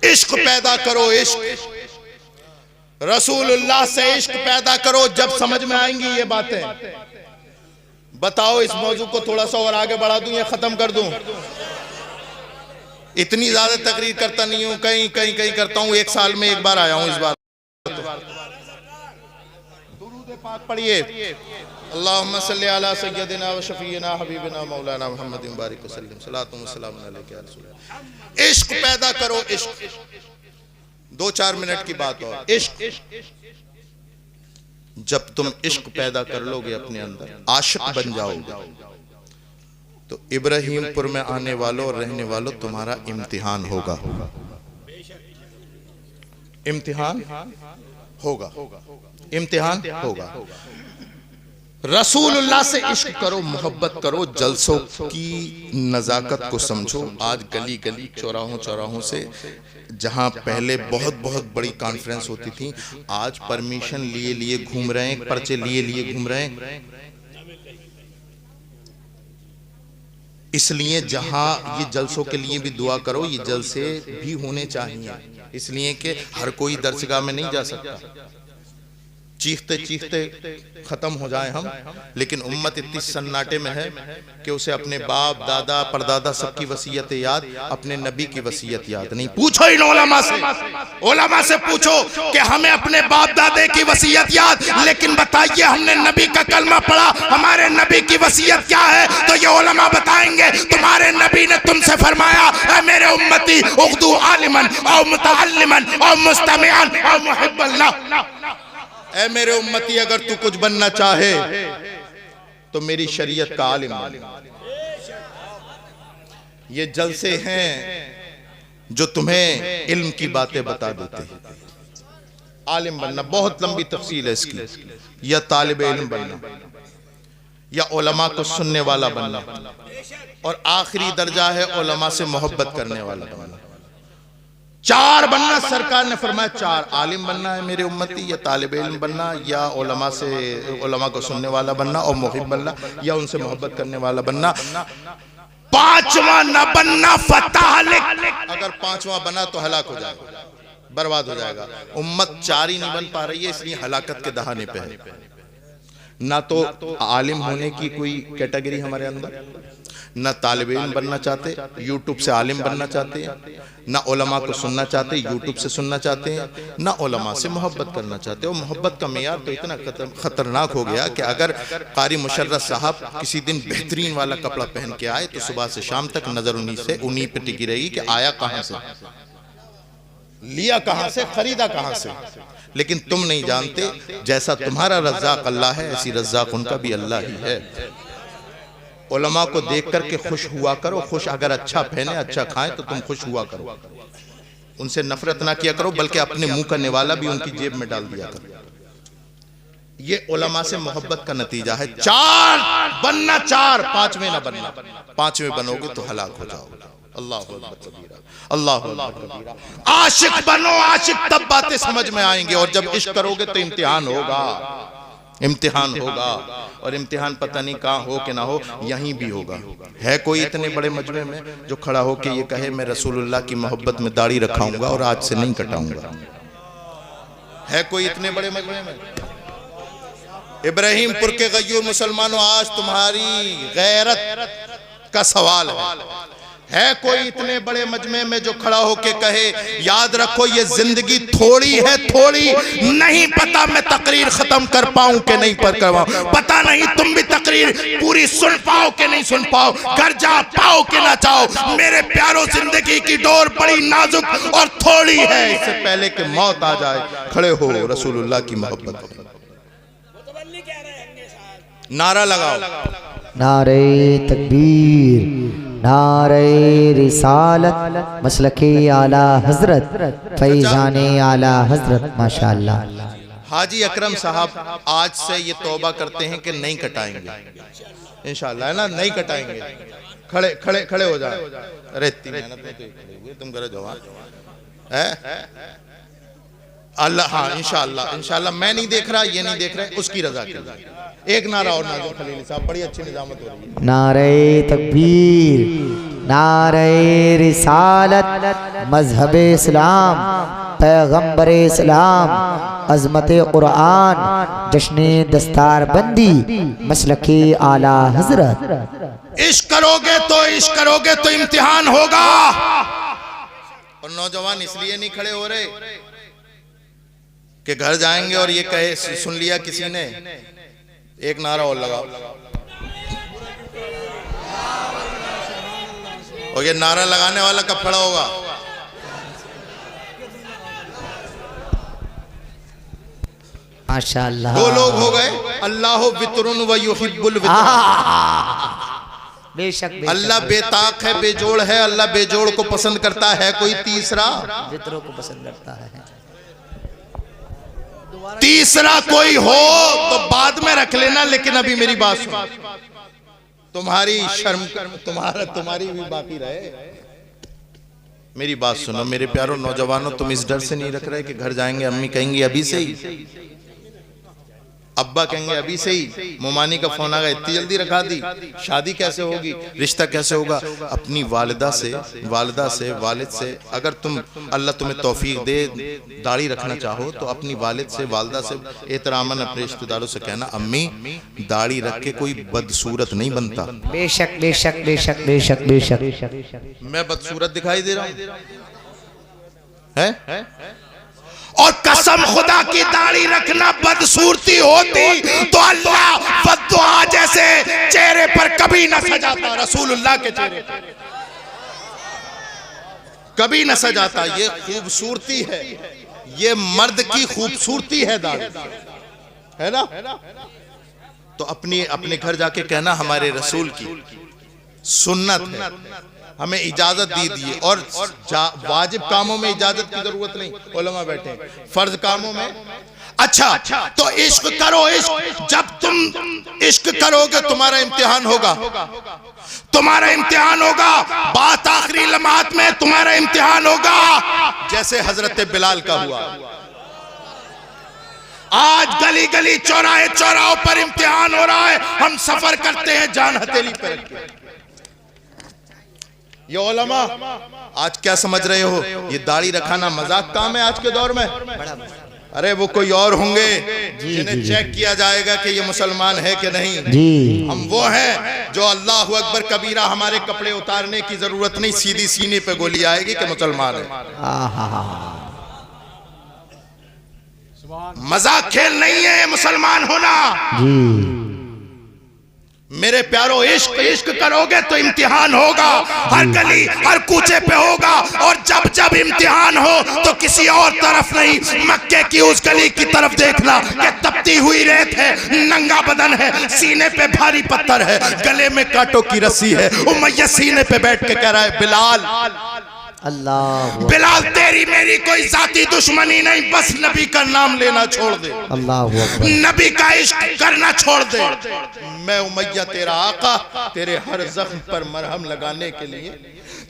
Speaker 1: इश्क पैदा करो, इश्क रसूलुल्लाह से इश्क पैदा करो। जब समझ में आएंगी ये बातें, बताओ इस मौजू को थोड़ा सा और आगे बढ़ा दूं या खत्म कर दूं? इतनी ज्यादा तकरीर करता नहीं हूं, कहीं कहीं कहीं करता हूं, एक साल में एक बार आया हूं। इस बार दुरूद पाक पढ़िए, अल्लाहुम्मा सल्ली अला सय्यदिना व शफीना हबीबिना मौलाना मुहम्मदिन बारिक वसल्लम, सलातु व सलाम अलैका या रसूल। इश्क पैदा करो, इश्क। 2-4 मिनट की बात और, इश्क, जब तुम इश्क पैदा कर लोगे अपने अंदर, आशिक बन जाओगे, तो इब्राहिमपुर में आने वालों और रहने वालों तुम्हारा इम्तिहान होगा, इम्तिहान होगा, इम्तिहान होगा। रसूलुल्लाह से इश्क करो, मोहब्बत करो, जलसों की नज़ाकत को समझो। आज गली गली, चौराहों चौराहों से, जहां पहले बहुत बहुत बड़ी कॉन्फ्रेंस होती थी, आज परमिशन लिए लिए घूम रहे हैं, पर्चे लिए लिए घूम रहे हैं। इसलिए जहां ये जलसों के लिए भी दुआ करो, ये जलसे भी होने चाहिए, इसलिए कि हर कोई दरसगाह में नहीं जा सकता। चीखते चीखते खत्म हो जाए हम, लेकिन उम्मत इतनी सन्नाटे में है कि उसे अपने बाप दादा परदादा सबकी वसीयत याद, अपने नबी की वसीयत याद नहीं। पूछो इन उलमा से पूछो कि हमें अपने बाप दादे की वसीयत याद, लेकिन बताइए हमने नबी का कलमा पढ़ा, हमारे नबी की वसीयत क्या है? तो ये उलमा बताएंगे, तुम्हारे नबी ने तुमसे फरमाया, ऐ मेरे उम्मती उख्दू आलिमन औ मुतअल्लिमन औ मुस्तमिअन औ मुहिब्बल्लाह। ऐ मेरे उम्मती, अगर तू कुछ बनना चाहे तो मेरी शरीयत का आलिम बन। ये जलसे हैं जो तुम्हें इल्म की बातें बता देते हैं। आलिम बनना बहुत लंबी तफसील है इसकी, या तालिबे इल्म बनना, या उलमा को सुनने वाला बनना, और आखिरी दर्जा है उलमा से मोहब्बत करने वाला बनना। 4 बनना सरकार ने फरमाया, 4 आलिम बनना है मेरे उम्मती, या तालिबे इल्म बनना, या उलमा से, उलमा को सुनने वाला बनना और मुहिब बनना, या उनसे मोहब्बत करने वाला बनना। 5वां न बनना फतह लिख, अगर 5वां बना तो हलाक हो जाएगा, बर्बाद हो जाएगा। उम्मत 4 ही नहीं बन पा रही है, इसलिए हलाकत के दहाने पे है। ना तो आलिम होने की कोई कैटेगरी हमारे अंदर, न तालिब इल्म बनना चाहते, यूट्यूब से आलिम बनना चाहते हैं, न उलमा को सुनना चाहते, यूट्यूब से सुनना चाहते हैं, न उलमा से मोहब्बत करना चाहते। और मोहब्बत का मेयार तो इतना खतरनाक हो गया कि अगर कारी मुशर्रफ साहब किसी दिन बेहतरीन वाला कपड़ा पहन के आए तो सुबह से शाम तक नजर उन्हीं पे टिकी रहेगी कि आया कहां से, लिया कहां से, खरीदा कहां से। लेकिन तुम नहीं जानते, जैसा तुम्हारा रज़्ज़ाक़ अल्लाह है, ऐसी रज़्ज़ाक़ उनका भी अल्लाह ही है। उलमा को देख करके खुश हुआ करो, खुश अगर अच्छा पहने अच्छा खाएं तो तुम खुश हुआ करो, उनसे नफरत ना किया करो, बल्कि अपने मुंह का निवाला भी उनकी जेब में डाल दिया करो। ये उलमा से मोहब्बत का नतीजा है। चार बनना, चार, पांचवें ना बनना। पांचवें बनोगे तो हलाक हो जाओगे। अल्लाह कबीरा, अल्लाह कबीरा। आशिक बनो, आशिक तब बातें समझ में आएंगे, और जब इश्क करोगे तो इम्तिहान होगा, इम्तिहान होगा। और इम्तिहान पता नहीं कहाँ हो कि ना हो, यहीं भी होगा। है कोई इतने बड़े मजमे में जो खड़ा हो के ये कहे मैं रसूलुल्लाह की मोहब्बत में दाढ़ी रखाऊंगा और आज से नहीं कटाऊंगा? है कोई इतने बड़े मजमे में? इब्राहिमपुर के गयूर मुसलमानों, आज तुम्हारी गैरत का सवाल है कोई इतने बड़े मजमे में जो खड़ा होके कहे याद रखो ये जिंदगी थोड़ी है, थोड़ी नहीं पता मैं तकरीर खत्म कर पाऊं कि नहीं कर पाऊं, पता नहीं तुम भी तकरीर पूरी सुन पाओ कि नहीं सुन पाओ, घर जा पाओ कि ना चाहो। मेरे प्यारो, जिंदगी की डोर बड़ी नाजुक और थोड़ी है, इससे पहले कि मौत आ जाए खड़े हो रसूलुल्लाह की मोहब्बत में। नारा लगाओ,
Speaker 2: नारे तकबीर, नारे रिसालत, मसलके आला हजरत, फैजाने आला हजरत। माशाअल्लाह।
Speaker 1: हाजी अकरम साहब आज से ये तौबा करते हैं कि नहीं कटाएंगे इंशाअल्लाह, है ना, नहीं कटाएंगे। खड़े खड़े खड़े हो जाए। अरे इतनी मेहनत में तो तुम करे जवान है अल्लाह। हाँ इंशाअल्लाह, इंशाअल्लाह। मैं नहीं देख रहा, ये नहीं देख रहे, उसकी रजा के। एक नारा और नाज़िर खलील साहब, बड़ी अच्छी निजामत हो रही है।
Speaker 2: नारे तकबीर, नारे रिसालत, मजहब इस्लाम, पैगंबर इस्लाम, अजमत कुरान, जश्न दस्तार बंदी, मसलके आला हजरत।
Speaker 1: इश्क करोगे तो इम्तिहान होगा। और नौजवान इसलिए नहीं खड़े हो रहे कि घर जाएंगे और ये कहे सुन लिया किसी ने। एक नारा और लगाओ। और ये नारा लगाने वाला कब खड़ा होगा?
Speaker 2: माशाअल्लाह।
Speaker 1: दो लोग हो गए, अल्लाह वितरुन व युहिब्बुल वितर।
Speaker 2: बेशक
Speaker 1: अल्लाह बेताक है, बेजोड़ है, अल्लाह बेजोड़ को पसंद करता है। कोई तीसरा
Speaker 2: वितरों को पसंद करता है।
Speaker 1: तीसरा कोई हो तो बाद में रख लेना, लेकिन अभी मेरी बात सुनो। तुम्हारी शर्म तुम्हारी भी बाकी रहे। मेरी बात सुनो मेरे प्यारो नौजवानों, तुम इस डर से नहीं रख रहे कि घर जाएंगे अम्मी कहेंगी अभी से ही, अब्बा कहेंगे अभी से ही, मोमानी का फोन आ गया इतनी जल्दी रखा दी, शादी कैसे होगी, रिश्ता कैसे होगा? अपनी वालिदा से वालिद से अगर तुम अल्लाह तुम्हें तौफीक दे दाढ़ी रखना चाहो तो अपनी वालिद से वालिदा से एहतरामन अपने रिश्तेदारों से कहना अम्मी दाढ़ी रख के कोई बदसूरत नहीं बनता।
Speaker 2: बेशक बेशक बेशक बेशक बेशक।
Speaker 1: मैं बदसूरत दिखाई दे रहा हूं है? और कसम खुदा की दाढ़ी रखना बदसूरती होती तो अल्लाह बद्दुआ जैसे चेहरे पर कभी न सजाता, रसूलुल्लाह के चेहरे पर कभी न सजाता। ये खूबसूरती है, ये मर्द की खूबसूरती है दाढ़ी, है ना? तो अपने घर जाके कहना हमारे रसूल की सुन्नत है, हमें इजाजत दी दी। और वाजिब कामों में इजाजत की जरूरत नहीं, उलमा बैठे, फर्ज कामों में। अच्छा तो इश्क करो, इश्क जब तुम इश्क करोगे तुम्हारा इम्तिहान होगा, तुम्हारा इम्तिहान होगा। बात आखिरी लम्हात में तुम्हारा इम्तिहान होगा, जैसे हजरत बिलाल का हुआ। आज गली गली चौराहे चौराहों पर इम्तिहान हो रहा है। हम सफर करते हैं जान हथेली पर रख के। ये उलमा आज क्या समझ रहे हो? ये दाढ़ी रखाना मजाक काम है आज के दौर में? अरे वो कोई और होंगे जिन्हें चेक किया जाएगा कि ये मुसलमान है कि नहीं।
Speaker 2: जी
Speaker 1: हम वो हैं जो अल्लाह अकबर कबीरा, हमारे कपड़े उतारने की जरूरत नहीं, सीधी सीने पे गोली आएगी कि मुसलमान है। मजाक खेल नहीं है मुसलमान होना।
Speaker 2: जी
Speaker 1: मेरे प्यारो, इश्क इश्क करोगे तो इम्तिहान होगा, हर गली हर कूचे पे होगा। और जब जब इम्तिहान हो तो किसी और तरफ नहीं, मक्के की उस गली की तरफ देखना कि तपती हुई रेत है, नंगा बदन है, सीने पे भारी पत्थर है, गले में कांटों की रस्सी है। उमैया सीने पे बैठ के कह रहा है, बिलाल
Speaker 2: अल्लाह
Speaker 1: बिलाल तेरी मेरी कोई जाती दुश्मनी नहीं, बस नबी का नाम लेना छोड़ दे,
Speaker 2: अल्लाह
Speaker 1: नबी का इश्क करना छोड़ दे। मैं उमैया तेरा आका, तेरे हर जख्म पर मरहम लगाने के लिए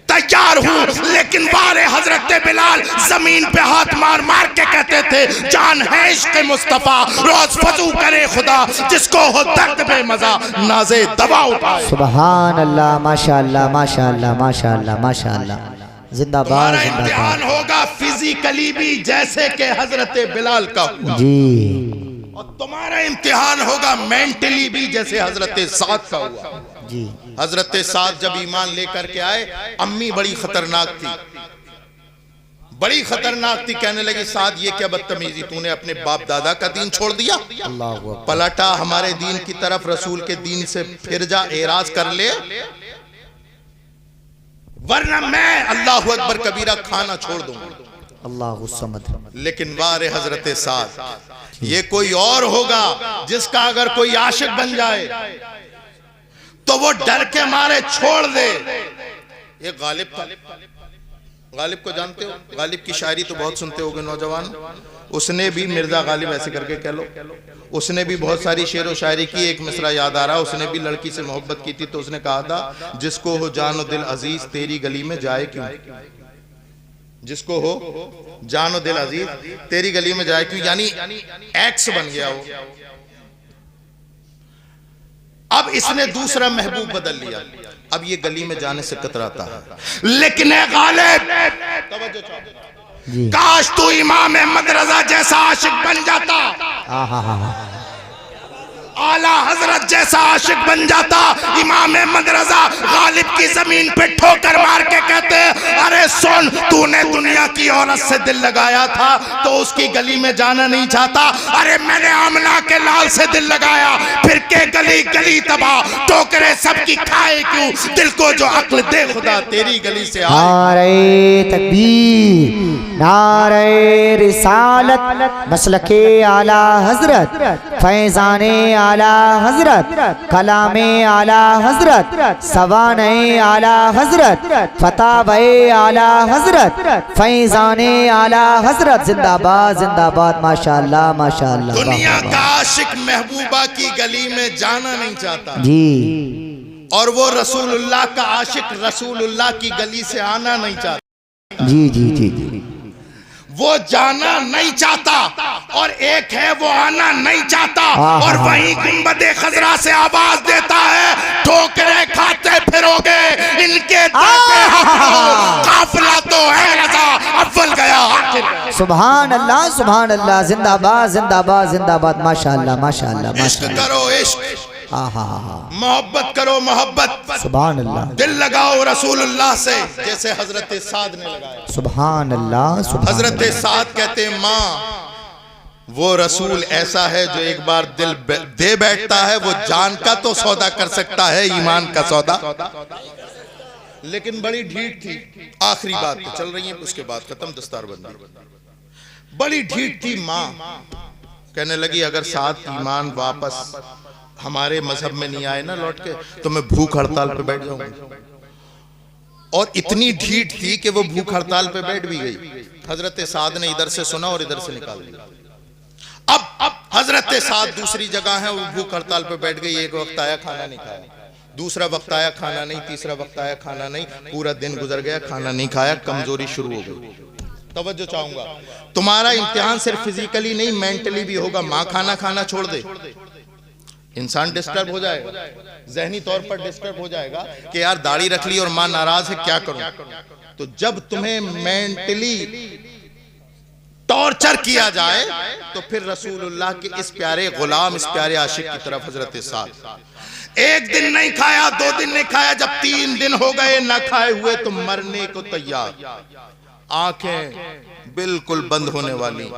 Speaker 1: तैयार हूँ। लेकिन वारे हजरत बिलाल जमीन पे हाथ मार मार के कहते थे, जान है इश्क मुस्तफा, रोज फजू करे खुदा, जिसको हो दर्द में मजा नाजे दवा उठाए।
Speaker 2: सुभान अल्लाह, माशाअल्लाह माशाअल्लाह माशाअल्लाह माशाअल्लाह। जिंदाबाद
Speaker 1: तुम्हारा
Speaker 2: जिंदाबाद।
Speaker 1: इम्तिहान होगा फिजिकली भी जैसे कि हजरत बिलाल का हुआ,
Speaker 2: जी
Speaker 1: और तुम्हारा इम्तिहान होगा मेंटली भी जैसे हजरत साद का हुआ।
Speaker 2: जी
Speaker 1: हजरत साद जब ईमान लेकर के आए, अम्मी बड़ी खतरनाक थी, बड़ी खतरनाक थी। कहने लगी, साद ये क्या बदतमीजी, तूने अपने बाप दादा का दीन छोड़ दिया,
Speaker 2: अल्लाह
Speaker 1: पलटा हमारे दीन की तरफ, रसूल के दीन से फिर जा, एराज कर ले, वरना मैं अल्लाह अकबर कबीरा खाना छोड़ दूंगा।
Speaker 2: अल्लाह समद।
Speaker 1: लेकिन वारे हजरत साद, ये कोई और होगा जिसका अगर कोई आशिक बन जाए तो वो डर के मारे छोड़ दे। ये गालिब था, गालिब को जानते हो, गालिब की शायरी तो बहुत सुनते होगे नौजवान। उसने भी, मिर्जा गालिब ऐसे करके कह लो, उसने भी बहुत सारी शेर व शायरी की। एक मिसरा याद आ रहा, उसने भी लड़की से मोहब्बत की थी तो उसने कहा था, जिसको हो जानो दिल अजीज तेरी गली में जाए क्यों, जिसको हो जानो दिल अजीज तेरी गली में जाए क्यों, यानी एक्स बन गया वो। अब इसने दूसरा महबूब बदल लिया, अब ये गली में जाने से कतराता है। लेकिन गालिब, काश तू इमाम अहमद रजा जैसा आशिक बन जाता, आला हजरत जैसा आशिक बन जाता। इमाम अहमद रजा गालिब की जमीन पे ठोकर मार के कहते, अरे सुन, तूने दुनिया की औरत से दिल लगाया था तो उसकी गली में जाना नहीं चाहता। अरे मैंने आमना के लाल से दिल लगाया, फिर के गली गली तबाह, टोकरे सबकी खाए क्यों, दिल को जो अक्ल दे खुदा तेरी गली से आए।
Speaker 2: नारे तकबीर, नारे रिसालत, मसलके आला हजरत, फैजाने आला हजरत, कलामे आला हजरत, सवाने आला हजरत, फतावे आला हजरत, फैजाने आला हजरत। जिंदाबाद जिंदाबाद, माशाअल्लाह माशाअल्लाह।
Speaker 1: दुनिया का आशिक महबूबा की गली में जाना नहीं चाहता
Speaker 2: जी,
Speaker 1: और वो रसूलुल्लाह का आशिक रसूलुल्लाह की गली से आना नहीं चाहता।
Speaker 2: जी जी जी जी,
Speaker 1: वो जाना नहीं चाहता और एक है वो आना नहीं चाहता। और वहीं गुंबदे खजरा से आवाज देता है, ठोकरे खाते फिरोगे इनके दर पे काफिला तो है रजा, अव्वल गया आखिर।
Speaker 2: सुभान अल्लाह सुभान अल्लाह। जिंदाबाद जिंदाबाद जिंदाबाद, माशाअल्लाह माशाअल्लाह
Speaker 1: इश्क
Speaker 2: माशाअल्लाह।
Speaker 1: करो इश्क, मोहब्बत करो मोहब्बत,
Speaker 2: सुभान अल्लाह।
Speaker 1: दिल लगाओ रसूलुल्लाह से जैसे हजरत साद ने लगाया।
Speaker 2: सुभान अल्लाह सुभान
Speaker 1: हजरत साद कहते, माँ वो रसूल ऐसा है जो एक बार दिल दे बैठता है, वो जान का तो सौदा कर सकता है, ईमान का सौदा। लेकिन बड़ी ढीठ थी। आखिरी बात तो चल रही है, उसके बाद खत्म दस्तारबंदी। बड़ी ढीठ थी माँ, कहने लगी अगर साद ईमान वापस हमारे मजहब में नहीं आए ना लौट के, तो मैं भूख हड़ताल पे बैठ जाऊंगी। और इतनी ढीठ थी कि वो भूख हड़ताल पे बैठ भी गई। हजरत साद ने इधर से सुना और इधर से निकाल दिया। अब हजरत साद दूसरी जगह है, वो भूख हड़ताल पे बैठ गई। एक वक्त आया खाना नहीं खाया, दूसरा वक्त आया खाना नहीं, तीसरा वक्त आया खाना नहीं, पूरा दिन गुजर गया खाना नहीं खाया, कमजोरी शुरू हो गई। तवज्जो चाहूंगा, तुम्हारा इम्तिहान सिर्फ फिजिकली नहीं मेंटली भी होगा। माँ खाना खाना छोड़ दे, इंसान डिस्टर्ब हो जाएगा, जहनी तौर पर डिस्टर्ब हो जाएगा कि यार दाढ़ी रख ली और माँ नाराज है क्या करूं। तो जब तुम्हें मेंटली टॉर्चर किया जाए, तो फिर रसूलुल्लाह के इस प्यारे गुलाम, इस प्यारे आशिक की तरफ हजरत साद एक दिन नहीं खाया, 2 दिन नहीं खाया, जब 3 दिन हो गए ना खाए हुए तो मरने को तैयार, आंखें बिल्कुल बंद होने वाली,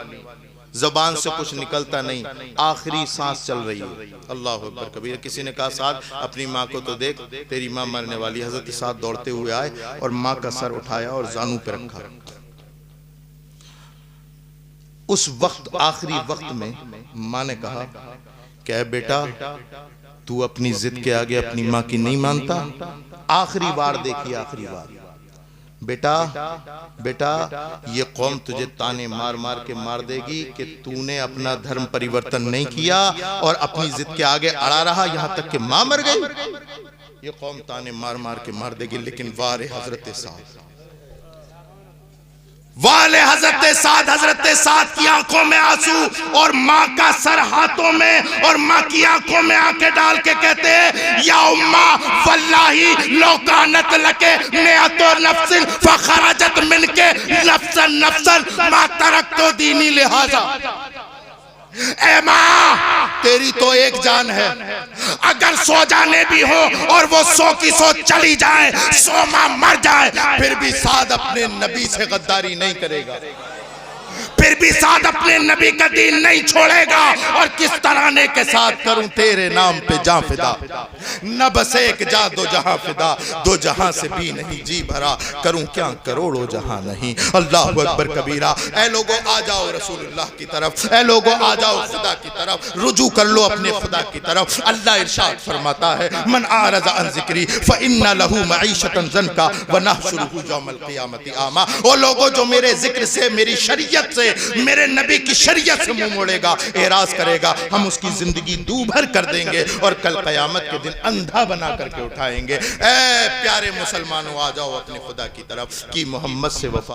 Speaker 1: जबान से कुछ निकलता नहीं, आखिरी सांस चल रही है। अल्लाह अकबर कबीर। किसी ने कहा साद अपनी माँ को तो देख, तेरी माँ मरने वाली। हजरत साद दौड़ते हुए आए और माँ का सर उठाया और जानू पे रखा। उस वक्त, आखिरी वक्त में माँ ने कहा, क्या बेटा तू अपनी जिद के आगे अपनी माँ की नहीं मानता? आखिरी बार देखिए, आखिरी बार, बेटा बेटा ये कौम तुझे ताने मार मार के मार देगी कि तूने अपना धर्म परिवर्तन नहीं किया और अपनी जिद के आगे अड़ा रहा, यहां तक कि मां मर गई। ये कौम ताने मार मार के मार देगी। लेकिन वारे हजरत साद, वाले हजरत साद, हजरत साद की आंखों में आंसू और माँ का सर हाथों में और माँ की आंखों में आंखें डाल के कहते हैं, या उम्मा वल्लाही लो कानत लके मिअतो नफ्सिन फखरजत मिनके नफ्सन नफ्सन मा तरक्तो दीनी लिहाजा। ए माँ, तेरी तो एक जान है, अगर 100 जाने भी हो और वो 100 की 100 चली जाए, 100 माँ मर जाए, फिर भी साद अपने नबी से गद्दारी नहीं करेगा, फिर भी साद अपने नबी का दीन नहीं छोड़ेगा। और किस तराने के साथ करूं तेरे नाम पे जां फिदा, न बस एक जा दो जहां फिदा, 2 जहां से भी नहीं जी भरा, करूं क्या करोड़ों जहां नहीं। अल्लाह अकबर कबीरा। ए लोगों आ जाओ रसूलुल्लाह की तरफ, ए लोगों आ जाओ खुदा की तरफ, रुजू कर लो अपने खुदा की तरफ। अल्लाह इरशाद फरमाता है, मन आरज़ अन ज़िक्री फ़इन्ना लहू मईशतन ज़नका व नहशुरुहु यौमल क़ियामति आमा। वो लोगों जो मेरे जिक्र से, मेरी शरीयत से, मेरे नबी की शरीयत से मुंह मोड़ेगा, एराज करेगा, हम उसकी जिंदगी दूभर कर देंगे और कल कयामत के दिन अंधा बना करके उठाएंगे। ए प्यारे मुसलमानों, आ जाओ अपने खुदा की तरफ की मोहम्मद से वफा।